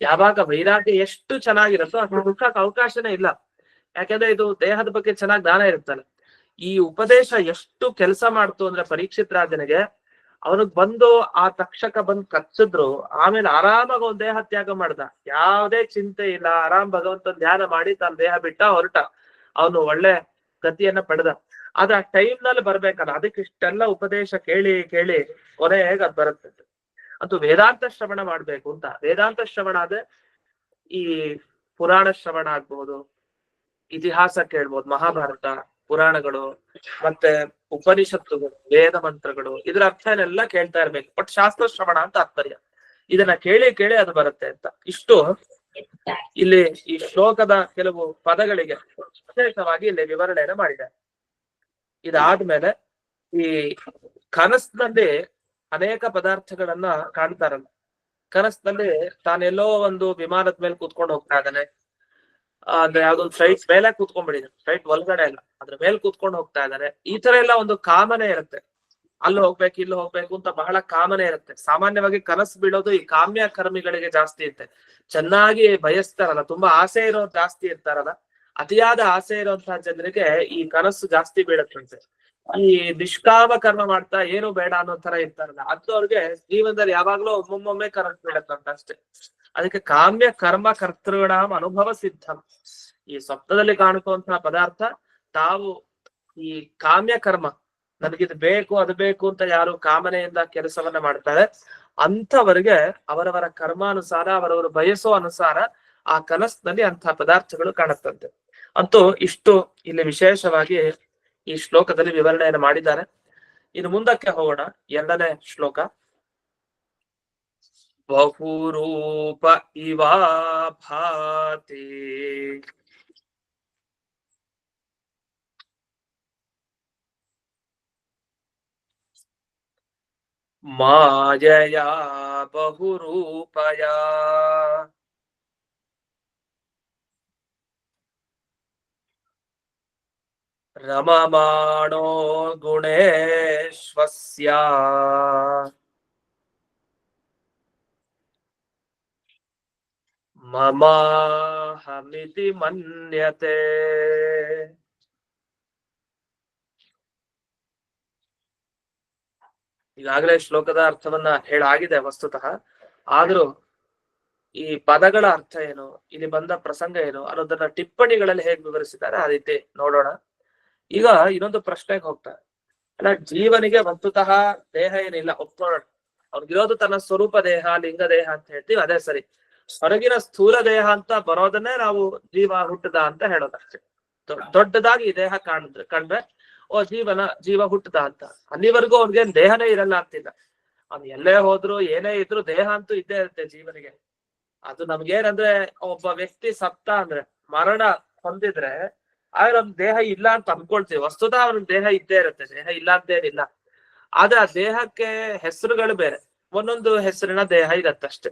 ಯಾವಾಗ ವೈರಾಗ್ಯ ಎಷ್ಟು ಚೆನ್ನಾಗಿರುತ್ತೋ ಅಷ್ಟು ದುಃಖಕ್ಕೆ ಅವಕಾಶನೇ ಇಲ್ಲ. ಯಾಕಂದ್ರೆ ಇದು ದೇಹದ ಬಗ್ಗೆ ಚೆನ್ನಾಗಿ ಜ್ಞಾನ ಇರುತ್ತಲ್ಲ. ಈ ಉಪದೇಶ ಎಷ್ಟು ಕೆಲಸ ಮಾಡ್ತು ಅಂದ್ರೆ ಪರೀಕ್ಷಿತ್ ರಾಜನಿಗೆ, ಅವನಿಗೆ ಬಂದು ಆ ತಕ್ಷಕ ಬಂದು ಕಚ್ಚಿದ್ರು, ಆಮೇಲೆ ಆರಾಮಾಗಿ ಒಂದ್ ದೇಹ ತ್ಯಾಗ ಮಾಡ್ದ, ಯಾವುದೇ ಚಿಂತೆ ಇಲ್ಲ, ಆರಾಮ್ ಭಗವಂತನ ಧ್ಯಾನ ಮಾಡಿ ತನ್ನ ದೇಹ ಬಿಟ್ಟ ಹೊರಟ. ಅವನು ಒಳ್ಳೆ ಗತಿಯನ್ನ ಪಡೆದ. ಆದ್ರೆ ಆ ಟೈಮ್ ನಲ್ಲಿ ಬರ್ಬೇಕಲ್ಲ, ಅದಕ್ಕೆ ಇಷ್ಟೆಲ್ಲ ಉಪದೇಶ ಕೇಳಿ ಕೊನೆಗೆ ಅದ್ ಬರುತ್ತೆ. ಅಂತೂ ವೇದಾಂತ ಶ್ರವಣ ಮಾಡ್ಬೇಕು ಅಂತ. ವೇದಾಂತ ಶ್ರವಣ ಆದ್ರೆ ಈ ಪುರಾಣ ಶ್ರವಣ ಆಗ್ಬಹುದು, ಇತಿಹಾಸ ಕೇಳ್ಬೋದು, ಮಹಾಭಾರತ ಪುರಾಣಗಳು ಮತ್ತೆ ಉಪನಿಷತ್ತುಗಳು, ವೇದ ಮಂತ್ರಗಳು, ಇದರ ಅರ್ಥನೆಲ್ಲ ಕೇಳ್ತಾ ಇರ್ಬೇಕು. ಬಟ್ ಶಾಸ್ತ್ರ ಶ್ರವಣ ಅಂತ ತಾತ್ಪರ್ಯ. ಇದನ್ನ ಕೇಳಿ ಕೇಳಿ ಅದು ಬರುತ್ತೆ ಅಂತ. ಇಷ್ಟು ಇಲ್ಲಿ ಈ ಶ್ಲೋಕದ ಕೆಲವು ಪದಗಳಿಗೆ ವಿಶೇಷವಾಗಿ ಇಲ್ಲಿ ವಿವರಣೆಯನ್ನು ಮಾಡಿದ್ದಾರೆ. ಇದಾದ್ಮೇಲೆ ಈ ಕನಸಿನಲ್ಲಿ ಅನೇಕ ಪದಾರ್ಥಗಳನ್ನ ಕಾಣ್ತಾರಲ್ಲ. ಕನಸಿನಲ್ಲಿ ತಾನೆಲ್ಲೋ ಒಂದು ವಿಮಾನದ ಮೇಲೆ ಕೂತ್ಕೊಂಡು ಹೋಗ್ತಾ ಇದ್ದಾನೆ, ಅಂದ್ರೆ ಯಾವ್ದೊಂದು ಫ್ಲೈಟ್ ಮೇಲೆ ಕೂತ್ಕೊಂಡ್ಬಿಟ್ಟಿದ್ದಾನೆ, ಫ್ಲೈಟ್ ಒಳಗಡೆ ಇಲ್ಲ, ಅದ್ರ ಮೇಲೆ ಕೂತ್ಕೊಂಡು ಹೋಗ್ತಾ ಇದ್ದಾನೆ. ಈ ತರ ಎಲ್ಲ ಒಂದು ಕಾಮನೆ ಇರುತ್ತೆ, ಅಲ್ಲಿ ಹೋಗ್ಬೇಕು ಇಲ್ಲಿ ಹೋಗ್ಬೇಕು ಅಂತ ಬಹಳ ಕಾಮನೆ ಇರುತ್ತೆ. ಸಾಮಾನ್ಯವಾಗಿ ಕನಸು ಬೀಳೋದು ಈ ಕಾಮ್ಯ ಕರ್ಮಿಗಳಿಗೆ ಜಾಸ್ತಿ ಇರುತ್ತೆ. ಚೆನ್ನಾಗಿ ಬಯಸ್ತಾರಲ್ಲ, ತುಂಬಾ ಆಸೆ ಇರೋ ಜಾಸ್ತಿ ಇರ್ತಾರಲ್ಲ, ಅತಿಯಾದ ಆಸೆ ಇರುವಂತಹ ಜನರಿಗೆ ಈ ಕನಸು ಜಾಸ್ತಿ ಬೀಳತ್ತಂತೆ. ಈ ನಿಷ್ಕಾಮ ಕರ್ಮ ಮಾಡ್ತಾ ಏನು ಬೇಡ ಅನ್ನೋ ತರ ಇರ್ತಾರಲ್ಲ, ಅಂಥವ್ರಿಗೆ ಜೀವನದಲ್ಲಿ ಯಾವಾಗ್ಲೂ ಒಮ್ಮೊಮ್ಮೆ ಕನಸು ಬೀಳತ್ತಂತ ಅಷ್ಟೇ. ಅದಕ್ಕೆ ಕಾಮ್ಯ ಕರ್ಮ ಕರ್ತೃಣಾಂ ಅನುಭವ ಸಿದ್ಧಂ. ಈ ಸ್ವಪ್ನದಲ್ಲಿ ಕಾಣಿಸುವಂತಹ ಪದಾರ್ಥ ತಾವು ಈ ಕಾಮ್ಯ ಕರ್ಮ, ನನಗಿದು ಬೇಕು ಅದು ಬೇಕು ಅಂತ ಯಾರು ಕಾಮನೆಯಿಂದ ಕೆಲಸವನ್ನ ಮಾಡ್ತಾರೆ ಅಂಥವರಿಗೆ ಅವರವರ ಕರ್ಮಾನುಸಾರ ಅವರವರು ಬಯಸೋ ಅನುಸಾರ ಆ ಕನಸಿನಲ್ಲಿ ಅಂತಹ ಪದಾರ್ಥಗಳು ಕಾಣುತ್ತಂತೆ. ಅಂತೂ ಇಷ್ಟು ಇಲ್ಲಿ ವಿಶೇಷವಾಗಿ ಈ ಶ್ಲೋಕದಲ್ಲಿ ವಿವರಣೆಯನ್ನು ಮಾಡಿದ್ದಾರೆ. ಇನ್ನು ಮುಂದಕ್ಕೆ ಹೋಗೋಣ. 2ನೇ ಶ್ಲೋಕ. ಬಹುರೂಪ ಇವಾ ಭಾತಿ ಮಾಯಯಾ ಬಹುರೂಪಯಾ ರಮಮಾಣೋ ಗುಣೇಶ್ವಸ್ಯ ಮಮಾಹಮಿತಿ ಮನ್ಯತೆ. ಈಗಾಗಲೇ ಶ್ಲೋಕದ ಅರ್ಥವನ್ನ ಹೇಳಾಗಿದೆ ವಸ್ತುತಃ. ಆದ್ರೂ ಈ ಪದಗಳ ಅರ್ಥ ಏನು, ಇಲ್ಲಿ ಬಂದ ಪ್ರಸಂಗ ಏನು ಅನ್ನೋದನ್ನ ಟಿಪ್ಪಣಿಗಳಲ್ಲಿ ಹೇಗೆ ವಿವರಿಸಿದ್ದಾರೆ ಆ ರೀತಿ ನೋಡೋಣ. ಈಗ ಇನ್ನೊಂದು ಪ್ರಶ್ನೆಗೆ ಹೋಗ್ತಾರೆ. ಅಲ್ಲ, ಜೀವನಿಗೆ ವಸ್ತುತಃ ದೇಹ ಏನಿಲ್ಲ, ಒಪ್ಕೊಳ್ಳೋಣ. ಅವ್ನಿಗಿರೋದು ತನ್ನ ಸ್ವರೂಪ ದೇಹ, ಲಿಂಗ ದೇಹ ಅಂತ ಹೇಳ್ತೀವಿ, ಅದೇ ಸರಿ. ಹೊರಗಿನ ಸ್ಥೂಲ ದೇಹ ಅಂತ ಬರೋದನ್ನೇ ನಾವು ಜೀವ ಹುಟ್ಟದ ಅಂತ ಹೇಳೋದಷ್ಟೇ. ದೊಡ್ಡದಾಗಿ ಈ ದೇಹ ಕಂಡ್ರೆ ಓ ಜೀವ ಹುಟ್ಟದ ಅಂತ. ಅಲ್ಲಿವರೆಗೂ ಅವ್ನಿಗೇನ್ ದೇಹನೇ ಇರಲ್ಲ ಅಂತಿಲ್ಲ. ಅವ್ನು ಎಲ್ಲೇ ಹೋದ್ರು ಏನೇ ಇದ್ರು ದೇಹ ಅಂತೂ ಇದ್ದೇ ಇರುತ್ತೆ ಜೀವನಿಗೆ. ಅದು ನಮ್ಗೇನಂದ್ರೆ ಒಬ್ಬ ವ್ಯಕ್ತಿ ಸತ್ತ ಅಂದ್ರೆ, ಮರಣ ಹೊಂದಿದ್ರೆ ಆದ್ರೆ ಅವ್ನ ದೇಹ ಇಲ್ಲ ಅಂತ ಅನ್ಕೊಳ್ತೀವಿ. ವಸ್ತುತಃ ಅವ್ನ ದೇಹ ಇದ್ದೇ ಇರುತ್ತೆ, ದೇಹ ಇಲ್ಲ ಅಂತೇನಿಲ್ಲ. ಆದ್ರೆ ಆ ದೇಹಕ್ಕೆ ಹೆಸರುಗಳು ಬೇರೆ, ಒಂದೊಂದು ಹೆಸರಿನ ದೇಹ ಇರತ್ತಷ್ಟೇ.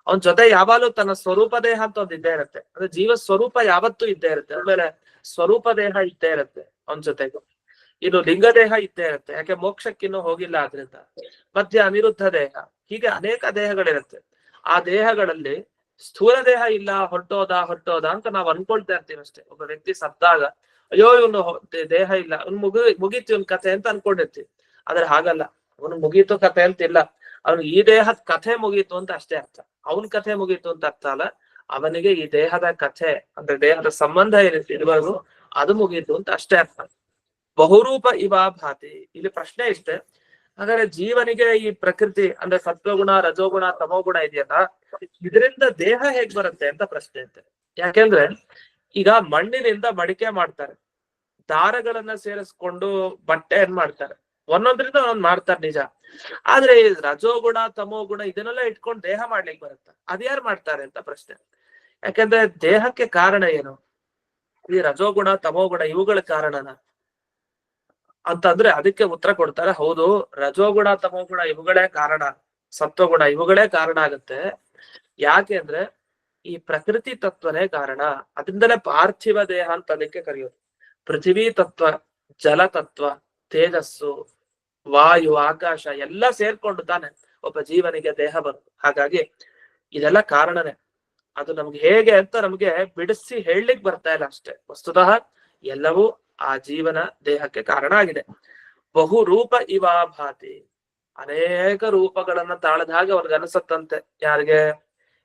ಅವನ ಜೊತೆ ಯಾವಾಗಲೂ ತನ್ನ ಸ್ವರೂಪ ದೇಹ ಅಂತ ಒಂದ್ ಇದ್ದೇ ಇರುತ್ತೆ. ಅಂದ್ರೆ ಜೀವ ಸ್ವರೂಪ ಯಾವತ್ತೂ ಇದ್ದೇ ಇರುತ್ತೆ. ಆಮೇಲೆ ಸ್ವರೂಪ ದೇಹ ಇದ್ದೇ ಇರುತ್ತೆ ಅವನ ಜೊತೆಗೂ. ಇನ್ನು ಲಿಂಗ ದೇಹ ಇದ್ದೇ ಇರುತ್ತೆ, ಯಾಕೆ ಮೋಕ್ಷಕ್ಕಿನ್ನೂ ಹೋಗಿಲ್ಲ ಆದ್ರಿಂದ. ಮಧ್ಯ ಅನಿರುದ್ಧ ದೇಹ, ಹೀಗೆ ಅನೇಕ ದೇಹಗಳಿರುತ್ತೆ. ಆ ದೇಹಗಳಲ್ಲಿ ಸ್ಥೂಲ ದೇಹ ಇಲ್ಲ, ಹೊರಟೋದ ಅಂತ ನಾವ್ ಅನ್ಕೊಳ್ತಾ ಇರ್ತೀವಿ ಅಷ್ಟೇ. ಒಬ್ಬ ವ್ಯಕ್ತಿ ಸತ್ತಾಗ ಅಯ್ಯೋ ಇವನು ದೇಹ ಇಲ್ಲ, ಅವ್ನು ಮುಗೀತು ಇವನ್ ಕಥೆ ಅಂತ ಅನ್ಕೊಂಡಿರ್ತೀವಿ. ಆದ್ರೆ ಹಾಗಲ್ಲ, ಅವನು ಮುಗೀತು ಕಥೆ ಅಂತಿಲ್ಲ. ಅವನು ಈ ದೇಹದ ಕಥೆ ಮುಗೀತು ಅಂತ ಅಷ್ಟೇ ಅರ್ಥ. ಅವನ್ ಕಥೆ ಮುಗೀತು ಅಂತ ಅರ್ಥ ಅಲ್ಲ, ಅವನಿಗೆ ಈ ದೇಹದ ಕಥೆ ಅಂದ್ರೆ ದೇಹದ ಸಂಬಂಧ ಏನಿತ್ತು ಇದುವರೆಗೂ ಅದು ಮುಗೀತು ಅಂತ ಅಷ್ಟೇ ಅರ್ಥ. ಬಹುರೂಪ ಇವಾ ಭಾತಿ. ಇಲ್ಲಿ ಪ್ರಶ್ನೆ ಇಷ್ಟೇ, ಹಾಗಾದ್ರೆ ಜೀವನಿಗೆ ಈ ಪ್ರಕೃತಿ ಅಂದ್ರೆ ಸತ್ವಗುಣ, ರಜೋಗುಣ, ತಮೋಗುಣ ಇದೆಯಲ್ಲ, ಇದರಿಂದ ದೇಹ ಹೇಗ್ ಬರುತ್ತೆ ಅಂತ ಪ್ರಶ್ನೆ ಐತೆ. ಯಾಕೆಂದ್ರೆ ಈಗ ಮಣ್ಣಿನಿಂದ ಮಡಿಕೆ ಮಾಡ್ತಾರೆ, ದಾರಗಳನ್ನ ಸೇರಿಸ್ಕೊಂಡು ಬಟ್ಟೆಯನ್ನ ಮಾಡ್ತಾರೆ, ಒಂದೊಂದ್ರಿಂದ ಒಂದೊಂದ್ ಮಾಡ್ತಾರೆ ನಿಜ. ಆದ್ರೆ ಈ ರಜೋಗುಣ ತಮೋಗುಣ ಇದನ್ನೆಲ್ಲ ಇಟ್ಕೊಂಡು ದೇಹ ಮಾಡ್ಲಿಕ್ಕೆ ಬರುತ್ತ, ಅದ್ಯಾರು ಮಾಡ್ತಾರೆ ಅಂತ ಪ್ರಶ್ನೆ. ಯಾಕಂದ್ರೆ ದೇಹಕ್ಕೆ ಕಾರಣ ಏನು? ಈ ರಜೋಗುಣ ತಮೋಗುಣ ಇವುಗಳ ಕಾರಣನ ಅಂತಂದ್ರೆ ಅದಕ್ಕೆ ಉತ್ತರ ಕೊಡ್ತಾರೆ, ಹೌದು ರಜೋಗುಣ ತಮೋಗುಣ ಇವುಗಳೇ ಕಾರಣ, ಸತ್ವಗುಣ ಇವುಗಳೇ ಕಾರಣ ಆಗುತ್ತೆ. ಯಾಕೆ ಅಂದ್ರೆ ಈ ಪ್ರಕೃತಿ ತತ್ವನೇ ಕಾರಣ. ಅದರಿಂದಲೇ ಪಾರ್ಥಿವ ದೇಹ ಅಂತ ಅದಕ್ಕೆ ಕರೆಯೋದು. ಪೃಥ್ವಿ ತತ್ವ, ಜಲ ತತ್ವ, ತೇಜಸ್ಸು, ವಾಯು, ಆಕಾಶ ಎಲ್ಲ ಸೇರ್ಕೊಂಡು ತಾನೆ ಒಬ್ಬ ಜೀವನಿಗೆ ದೇಹ ಬರುತ್ತೆ. ಹಾಗಾಗಿ ಇದೆಲ್ಲ ಕಾರಣನೇ. ಅದು ನಮ್ಗೆ ಹೇಗೆ ಅಂತ ನಮ್ಗೆ ಬಿಡಿಸಿ ಹೇಳಲಿಕ್ ಬರ್ತಾ ಇಲ್ಲ ಅಷ್ಟೇ. ವಸ್ತುತಃ ಎಲ್ಲವೂ ಆ ಜೀವನ ದೇಹಕ್ಕೆ ಕಾರಣ ಆಗಿದೆ. ಬಹು ರೂಪ ಇವಾ ಭಾತಿ, ಅನೇಕ ರೂಪಗಳನ್ನ ತಾಳದ ಹಾಗೆ ಅವ್ರಿಗೆ ಅನಿಸತ್ತಂತೆ. ಯಾರಿಗೆ?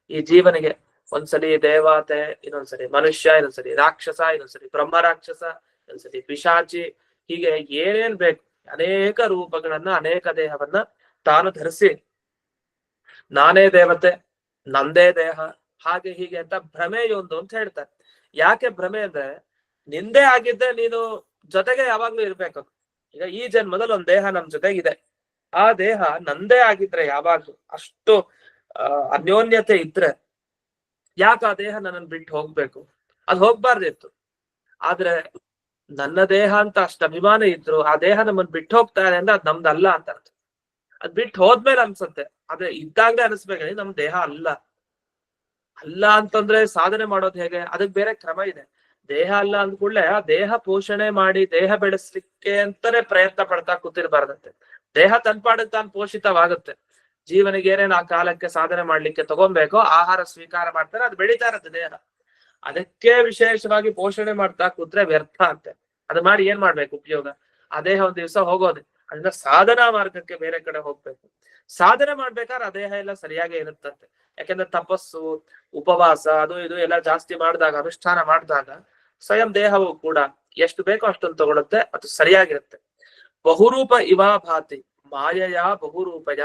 ಈ ಜೀವನಿಗೆ. ಒಂದ್ಸಲಿ ದೇವತೆ, ಇನ್ನೊಂದ್ಸಲಿ ಮನುಷ್ಯ, ಇನ್ನೊಂದ್ಸಲಿ ರಾಕ್ಷಸ, ಇನ್ನೊಂದ್ಸಲಿ ಬ್ರಹ್ಮ ರಾಕ್ಷಸ, ಇನ್ನೊಂದ್ಸಲಿ ಪಿಶಾಚಿ, ಹೀಗೆ ಏನೇನ್ ಬೇಕು ಅನೇಕ ರೂಪಗಳನ್ನ, ಅನೇಕ ದೇಹವನ್ನ ತಾನು ಧರಿಸಿ ನಾನೇ ದೇವತೆ, ನಂದೇ ದೇಹ, ಹಾಗೆ ಹೀಗೆ ಅಂತ ಭ್ರಮೆ ಒಂದು ಅಂತ ಹೇಳ್ತಾರೆ. ಯಾಕೆ ಭ್ರಮೆ ಅಂದ್ರೆ ನಿಂದೇ ಆಗಿದ್ದೆ ನೀನು ಜೊತೆಗೆ ಯಾವಾಗ್ಲೂ ಇರ್ಬೇಕು. ಈಗ ಈ ಜನ್ಮದಲ್ಲಿ ಒಂದ್ ದೇಹ ನಮ್ ಜೊತೆಗಿದೆ, ಆ ದೇಹ ನಂದೇ ಆಗಿದ್ರೆ ಯಾವಾಗ್ಲೂ ಅಷ್ಟು ಅನ್ಯೋನ್ಯತೆ ಇದ್ರೆ ಯಾಕೆ ಆ ದೇಹ ನನ್ನನ್ನು ಬಿಟ್ಟು ಹೋಗ್ಬೇಕು? ಅದು ಹೋಗ್ಬಾರ್ದಿತ್ತು. ಆದ್ರೆ ನನ್ನ ದೇಹ ಅಂತ ಅಷ್ಟು ಅಭಿಮಾನ ಇದ್ರು ಆ ದೇಹ ನಮ್ಮನ್ ಬಿಟ್ಟು ಹೋಗ್ತಾರೆ ಅಂದ್ರೆ ಅದ್ ನಮ್ದಲ್ಲ ಅಂತ ಅರ್ಥ. ಅದ್ ಬಿಟ್ಟು ಹೋದ್ಮೇಲೆ ಅನ್ಸುತ್ತೆ, ಆದ್ರೆ ಇದ್ದಾಗ್ಲೇ ಅನಿಸ್ಬೇಕು ನಮ್ ದೇಹ ಅಲ್ಲ. ಅಲ್ಲ ಅಂತಂದ್ರೆ ಸಾಧನೆ ಮಾಡೋದು ಹೇಗೆ? ಅದಕ್ ಬೇರೆ ಕ್ರಮ ಇದೆ. ದೇಹ ಅಲ್ಲ ಅಂದ ಕೂಡಲೇ ಆ ದೇಹ ಪೋಷಣೆ ಮಾಡಿ ದೇಹ ಬೆಳೆಸ್ಲಿಕ್ಕೆ ಅಂತಾನೆ ಪ್ರಯತ್ನ ಪಡ್ತಾ ಕೂತಿರ್ಬಾರ್ದಂತೆ. ದೇಹ ತನ್ಪಾಡಕ್ ತಾನು ಪೋಷಿತವಾಗುತ್ತೆ. ಜೀವನಿಗೆ ಏನೇನ್ ಆ ಕಾಲಕ್ಕೆ ಸಾಧನೆ ಮಾಡ್ಲಿಕ್ಕೆ ತಗೊಬೇಕೋ ಆಹಾರ ಸ್ವೀಕಾರ ಮಾಡ್ತಾರೆ, ಅದು ಬೆಳೀತಾ ಇರುತ್ತೆ ದೇಹ. ಅದಕ್ಕೆ ವಿಶೇಷವಾಗಿ ಪೋಷಣೆ ಮಾಡ್ತಾ ಕೂತ್ರೆ ವ್ಯರ್ಥ ಅಂತೆ. ಅದು ಮಾಡಿ ಏನ್ ಮಾಡ್ಬೇಕು ಉಪಯೋಗ? ಆ ದೇಹ ಒಂದ್ ದಿವಸ ಹೋಗೋದೆ. ಅದನ್ನ ಸಾಧನಾ ಮಾರ್ಗಕ್ಕೆ ಬೇರೆ ಕಡೆ ಹೋಗ್ಬೇಕು. ಸಾಧನೆ ಮಾಡ್ಬೇಕಾದ್ರೆ ಆ ದೇಹ ಎಲ್ಲ ಸರಿಯಾಗಿ ಇರುತ್ತಂತೆ. ಯಾಕಂದ್ರೆ ತಪಸ್ಸು, ಉಪವಾಸ, ಅದು ಇದು ಎಲ್ಲ ಜಾಸ್ತಿ ಮಾಡಿದಾಗ, ಅನುಷ್ಠಾನ ಮಾಡಿದಾಗ ಸ್ವಯಂ ದೇಹವು ಕೂಡ ಎಷ್ಟು ಬೇಕೋ ಅಷ್ಟೊಂದು ತಗೊಳುತ್ತೆ, ಅದು ಸರಿಯಾಗಿರುತ್ತೆ. ಬಹುರೂಪ ಇವಾ ಭಾತಿ ಮಾಯಯ ಬಹುರೂಪಯ.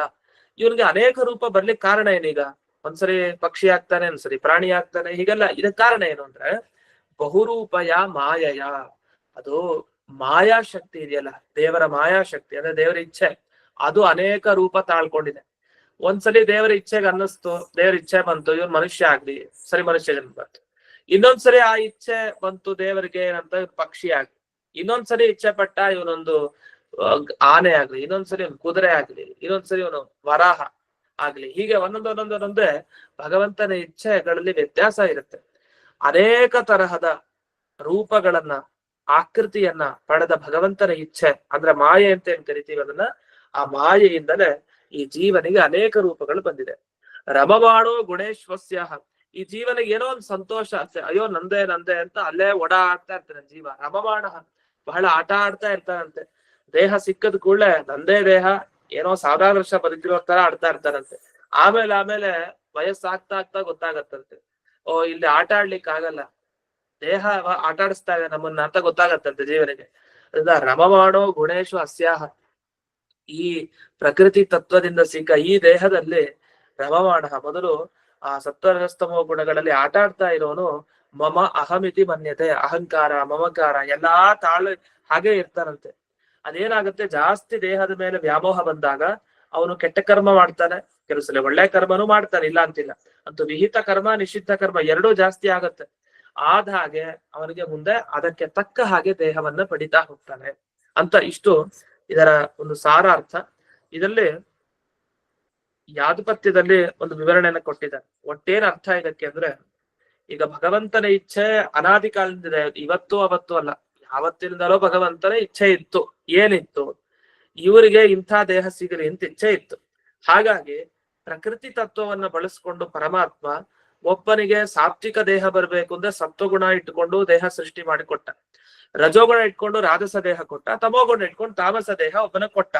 ಇವನಿಗೆ ಅನೇಕ ರೂಪ ಬರ್ಲಿಕ್ಕೆ ಕಾರಣ ಏನೀಗ? ಒಂದ್ಸರಿ ಪಕ್ಷಿ ಆಗ್ತಾನೆ, ಒಂದ್ಸರಿ ಪ್ರಾಣಿ ಆಗ್ತಾನೆ, ಹೀಗೆಲ್ಲ ಇದಕ್ಕೆ ಕಾರಣ ಏನು ಅಂದ್ರೆ ಬಹುರೂಪಯ ಮಾಯಯ. ಅದು ಮಾಯಾಶಕ್ತಿ ಇದೆಯಲ್ಲ, ದೇವರ ಮಾಯಾಶಕ್ತಿ ಅಂದ್ರೆ ದೇವರ ಇಚ್ಛೆ, ಅದು ಅನೇಕ ರೂಪ ತಾಳ್ಕೊಂಡಿದೆ. ಒಂದ್ಸಲಿ ದೇವರ ಇಚ್ಛೆಗೆ ಅನ್ನಿಸ್ತು, ದೇವರ ಇಚ್ಛೆ ಬಂತು, ಇವ್ರು ಮನುಷ್ಯ ಆಗ್ಲಿ, ಸರಿ ಮನುಷ್ಯ ಜನ್ಮ ಬಂತು. ಇನ್ನೊಂದ್ಸರಿ ಆ ಇಚ್ಛೆ ಬಂತು ದೇವರಿಗೆ ಏನಂತ ಪಕ್ಷಿ ಆಗ್ಲಿ. ಇನ್ನೊಂದ್ಸರಿ ಇಚ್ಛೆ ಪಟ್ಟ ಇವನೊಂದು ಆನೆ ಆಗ್ಲಿ, ಇನ್ನೊಂದ್ಸರಿ ಒಂದು ಕುದುರೆ ಆಗ್ಲಿ, ಇನ್ನೊಂದ್ಸರಿ ಇವನು ವರಾಹ ಆಗ್ಲಿ. ಹೀಗೆ ಒಂದೊಂದೊಂದೊಂದೇ ಭಗವಂತನ ಇಚ್ಛೆಗಳಲ್ಲಿ ವ್ಯತ್ಯಾಸ ಇರುತ್ತೆ. ಅನೇಕ ತರಹದ ರೂಪಗಳನ್ನ, ಆಕೃತಿಯನ್ನ ಪಡೆದ ಭಗವಂತನ ಇಚ್ಛೆ ಅಂದ್ರೆ ಮಾಯೆ ಅಂತ ಏನ್ ಕರಿತೀವಿ ಅದನ್ನ, ಆ ಮಾಯೆಯಿಂದಲೇ ಈ ಜೀವನಿಗೆ ಅನೇಕ ರೂಪಗಳು ಬಂದಿದೆ. ರಮಮಾಣೋ ಗುಣೇಶ್ವಸ್ಯ. ಈ ಜೀವನಿಗೆ ಏನೋ ಒಂದು ಸಂತೋಷ ಆಗ್ತದೆ, ಅಯ್ಯೋ ನಂದೇ ನಂದೇ ಅಂತ ಅಲ್ಲೇ ಓಡಾಡ್ತಾ ಇರ್ತಾನೆ ಜೀವ. ರಮಮಾಣ, ಬಹಳ ಆಟ ಆಡ್ತಾ ಇರ್ತಾನಂತೆ. ದೇಹ ಸಿಕ್ಕದ ಕೂಡಲೇ ನಂದೇ ದೇಹ, ಏನೋ 1000 ವರ್ಷ ಬದುಕಿರೋ ತರ ಆಡ್ತಾ ಇರ್ತಾರಂತೆ. ಆಮೇಲೆ ವಯಸ್ಸಾಗ್ತಾ ಆಗ್ತಾ ಗೊತ್ತಾಗತ್ತಂತೆ, ಓ ಇಲ್ಲಿ ಆಟ ಆಡ್ಲಿಕ್ಕೆ ಆಗಲ್ಲ, ದೇಹ ಆಟ ಆಡಿಸ್ತಾ ಇದೆ ನಮ್ಮನ್ನ ಅಂತ ಗೊತ್ತಾಗತ್ತಂತೆ ಜೀವನಿಗೆ. ಅದರಿಂದ ರಮಮಾಣೋ ಗುಣೇಶು ಅಸ್ಯಾಹ. ಈ ಪ್ರಕೃತಿ ತತ್ವದಿಂದ ಸಿಕ್ಕ ಈ ದೇಹದಲ್ಲಿ ರಮಮಾಣ, ಮೊದಲು ಆ ಸತ್ವರಜಸ್ತಮೋ ಗುಣಗಳಲ್ಲಿ ಆಟ ಆಡ್ತಾ ಇರೋನು ಮಮ ಅಹಮಿತಿ ಮನ್ಯತೆ, ಅಹಂಕಾರ ಮಮಕಾರ ಎಲ್ಲಾ ತಾಳು ಹಾಗೆ ಇರ್ತಾನಂತೆ. ಅದೇನಾಗುತ್ತೆ, ಜಾಸ್ತಿ ದೇಹದ ಮೇಲೆ ವ್ಯಾಮೋಹ ಬಂದಾಗ ಅವನು ಕೆಟ್ಟ ಕರ್ಮ ಮಾಡ್ತಾನೆ, ಕೆಲವು ಸಲ ಒಳ್ಳೆ ಕರ್ಮನೂ ಮಾಡ್ತಾನೆ, ಇಲ್ಲ ಅಂತಿಲ್ಲ. ಅಂತೂ ವಿಹಿತ ಕರ್ಮ ನಿಷಿದ್ಧ ಕರ್ಮ ಎರಡೂ ಜಾಸ್ತಿ ಆಗತ್ತೆ. ಆದ ಹಾಗೆ ಅವನಿಗೆ ಮುಂದೆ ಅದಕ್ಕೆ ತಕ್ಕ ಹಾಗೆ ದೇಹವನ್ನ ಪಡಿತಾ ಹೋಗ್ತಾನೆ ಅಂತ. ಇಷ್ಟು ಇದರ ಒಂದು ಸಾರಾರ್ಥ. ಇದರಲ್ಲಿ ಯಾದುಪತ್ಯದಲ್ಲಿ ಒಂದು ವಿವರಣೆಯನ್ನು ಕೊಟ್ಟಿದ್ದಾರೆ. ಒಟ್ಟೇನ್ ಅರ್ಥ ಇದಕ್ಕೆ ಅಂದ್ರೆ, ಈಗ ಭಗವಂತನ ಇಚ್ಛೆ ಅನಾದಿ ಕಾಲದಿಂದ, ಇವತ್ತು ಅವತ್ತು ಅಲ್ಲ, ಯಾವತ್ತಿನಿಂದಲೋ ಭಗವಂತನ ಇಚ್ಛೆ ಇತ್ತು. ಏನಿತ್ತು? ಇವರಿಗೆ ಇಂಥ ದೇಹ ಸಿಗಲಿ ಅಂತ ಇಚ್ಛೆ ಇತ್ತು. ಹಾಗಾಗಿ ಪ್ರಕೃತಿ ತತ್ವವನ್ನ ಬಳಸ್ಕೊಂಡು ಪರಮಾತ್ಮ ಒಬ್ಬನಿಗೆ ಸಾತ್ವಿಕ ದೇಹ ಬರ್ಬೇಕು ಅಂದ್ರೆ ಸತ್ವಗುಣ ಇಟ್ಕೊಂಡು ದೇಹ ಸೃಷ್ಟಿ ಮಾಡಿಕೊಟ್ಟ, ರಜೋಗುಣ ಇಟ್ಕೊಂಡು ರಾಜಸ ದೇಹ ಕೊಟ್ಟ, ತಮೋಗುಣ ಇಟ್ಕೊಂಡು ತಾಮಸ ದೇಹ ಒಬ್ಬನ ಕೊಟ್ಟ.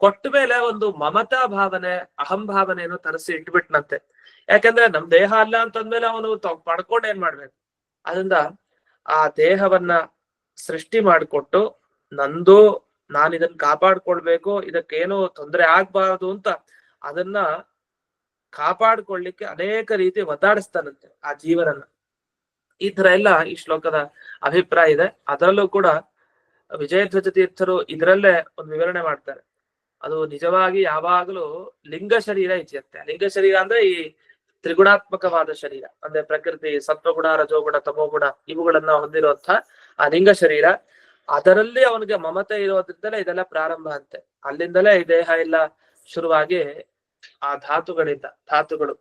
ಕೊಟ್ಟ ಮೇಲೆ ಒಂದು ಮಮತಾ ಭಾವನೆ, ಅಹಂ ಭಾವನೆಯನ್ನು ತರಿಸಿ ಇಟ್ಬಿಟ್ನಂತೆ. ಯಾಕಂದ್ರೆ ನಮ್ ದೇಹ ಅಲ್ಲ ಅಂತಂದ್ಮೇಲೆ ಅವನು ಪಡ್ಕೊಂಡು ಏನ್ ಮಾಡ್ಬೇಕು? ಅದರಿಂದ ಆ ದೇಹವನ್ನ ಸೃಷ್ಟಿ ಮಾಡಿಕೊಟ್ಟು, ನಂದು, ನಾನು ಇದನ್ನ ಕಾಪಾಡ್ಕೊಳ್ಬೇಕು, ಇದಕ್ಕೇನು ತೊಂದರೆ ಆಗ್ಬಾರ್ದು ಅಂತ ಅದನ್ನ ಕಾಪಾಡ್ಕೊಳ್ಳಿಕ್ಕೆ ಅನೇಕ ರೀತಿ ಒದ್ದಾಡಿಸ್ತಾನಂತೆ ಆ ಜೀವನನ್ನ. ಈ ತರ ಎಲ್ಲ ಈ ಶ್ಲೋಕದ ಅಭಿಪ್ರಾಯ ಇದೆ. ಅದರಲ್ಲೂ ಕೂಡ ವಿಜಯಧ್ವಜ ತೀರ್ಥರು ಇದರಲ್ಲೇ ಒಂದು ವಿವರಣೆ ಮಾಡ್ತಾರೆ. ಅದು ನಿಜವಾಗಿ ಯಾವಾಗಲೂ ಲಿಂಗ ಶರೀರ ಇದೆಯಂತೆ. ಲಿಂಗ ಶರೀರ ಅಂದ್ರೆ ಈ ತ್ರಿಗುಣಾತ್ಮಕವಾದ ಶರೀರ, ಅಂದ್ರೆ ಪ್ರಕೃತಿ ಸತ್ವಗುಣ ರಜೋಗುಣ ತಮೋಗುಣ ಇವುಗಳನ್ನ ಹೊಂದಿರುವಂತಹ ಆ ಲಿಂಗ ಶರೀರ. ಅದರಲ್ಲಿ ಅವನಿಗೆ ಮಮತೆ ಇರೋದ್ರಿಂದಲೇ ಇದೆಲ್ಲ ಪ್ರಾರಂಭ ಅಂತೆ. ಅಲ್ಲಿಂದಲೇ ಈ ದೇಹ ಎಲ್ಲ ಶುರುವಾಗಿ ಆ ಧಾತುಗಳು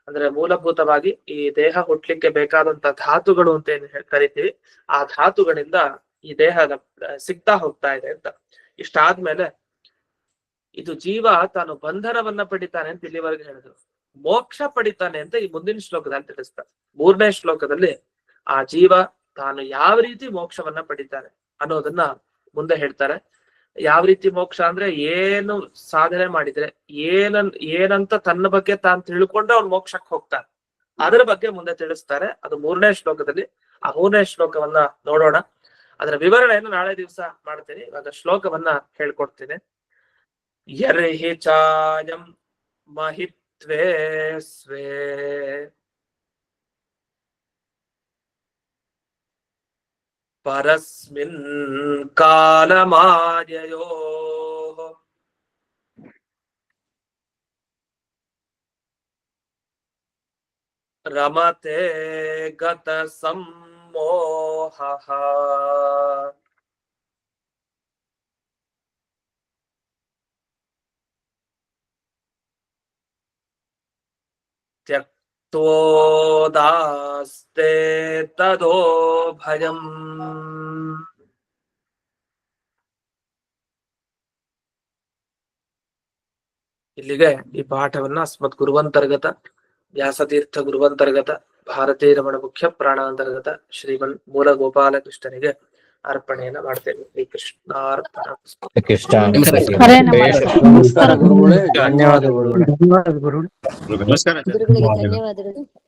ಅಂದ್ರೆ ಮೂಲಭೂತವಾಗಿ ಈ ದೇಹ ಹುಟ್ಲಿಕ್ಕೆ ಬೇಕಾದಂತ ಧಾತುಗಳು ಅಂತ ಏನ್ ಕರಿತೀವಿ, ಆ ಧಾತುಗಳಿಂದ ಈ ದೇಹ ಸಿಗ್ತಾ ಹೋಗ್ತಾ ಇದೆ ಅಂತ. ಇಷ್ಟಾದ್ಮೇಲೆ ಇದು ಜೀವ ತಾನು ಬಂಧನವನ್ನ ಪಡಿತಾನೆ ಅಂತ ಇಲ್ಲಿವರೆಗೆ ಹೇಳಿದ್ರು. ಮೋಕ್ಷ ಪಡಿತಾನೆ ಅಂತ ಈ ಮುಂದಿನ ಶ್ಲೋಕದಲ್ಲಿ ತಿಳಿಸ್ತಾರೆ. 3ನೇ ಶ್ಲೋಕದಲ್ಲಿ ಆ ಜೀವ ತಾನು ಯಾವ ರೀತಿ ಮೋಕ್ಷವನ್ನ ಪಡಿತಾನೆ ಅನ್ನೋದನ್ನ ಮುಂದೆ ಹೇಳ್ತಾರೆ. ಯಾವ ರೀತಿ ಮೋಕ್ಷ ಅಂದ್ರೆ, ಏನು ಸಾಧನೆ ಮಾಡಿದ್ರೆ, ಏನಂತ ತನ್ನ ಬಗ್ಗೆ ತಾನು ತಿಳ್ಕೊಂಡ್ರೆ ಅವ್ನು ಮೋಕ್ಷಕ್ಕೆ ಹೋಗ್ತಾನೆ, ಅದರ ಬಗ್ಗೆ ಮುಂದೆ ತಿಳಿಸ್ತಾರೆ. ಅದು 3ನೇ ಶ್ಲೋಕದಲ್ಲಿ. ಆ 3ನೇ ಶ್ಲೋಕವನ್ನ ನೋಡೋಣ. ಅದರ ವಿವರಣೆಯನ್ನು ನಾಳೆ ದಿವಸ ಮಾಡ್ತೀನಿ. ಇವಾಗ ಶ್ಲೋಕವನ್ನ ಹೇಳ್ಕೊಡ್ತೀನಿ. ಯರ್ಹಿ ಚಾಯಂ ಮಹಿತ್ ತ್ವೇ ಸ್ವೇ ಪರಸ್ಮಿನ್ ಕಾಲಮಾಯಯೋಃ ರಮತೆ ಗತ ಸಮ್ಮೋಹಃ. ತ್ಯಕ್ತೋದಾಸ್ತೆ ತದೋ ಭಯಂ. ಇಲ್ಲಿಗೆ ಈ ಪಾಠವನ್ನ ಅಸ್ಮತ್ ಗುರುವಂತರ್ಗತ ವ್ಯಾಸತೀರ್ಥ ಗುರುವಂತರ್ಗತ ಭಾರತೀ ರಮಣ ಮುಖ್ಯ ಪ್ರಾಣಾಂತರ್ಗತ ಶ್ರೀಮನ್ ಮೂಲ ಗೋಪಾಲಕೃಷ್ಣನಿಗೆ ಅರ್ಪಣೆಯನ್ನ ಮಾಡ್ತೇವೆ. ಶ್ರೀ ಕೃಷ್ಣಾರ್ಪಣ. ಹರೇ ನಮಃ. ನಮಸ್ಕಾರ ಗುರುಗಳೇ, ಧನ್ಯವಾದಗಳು. ಧನ್ಯವಾದ ಗುರು. ನಮಸ್ಕಾರ. ಗುರುಗಳಿಗೆ ಧನ್ಯವಾದಗಳು.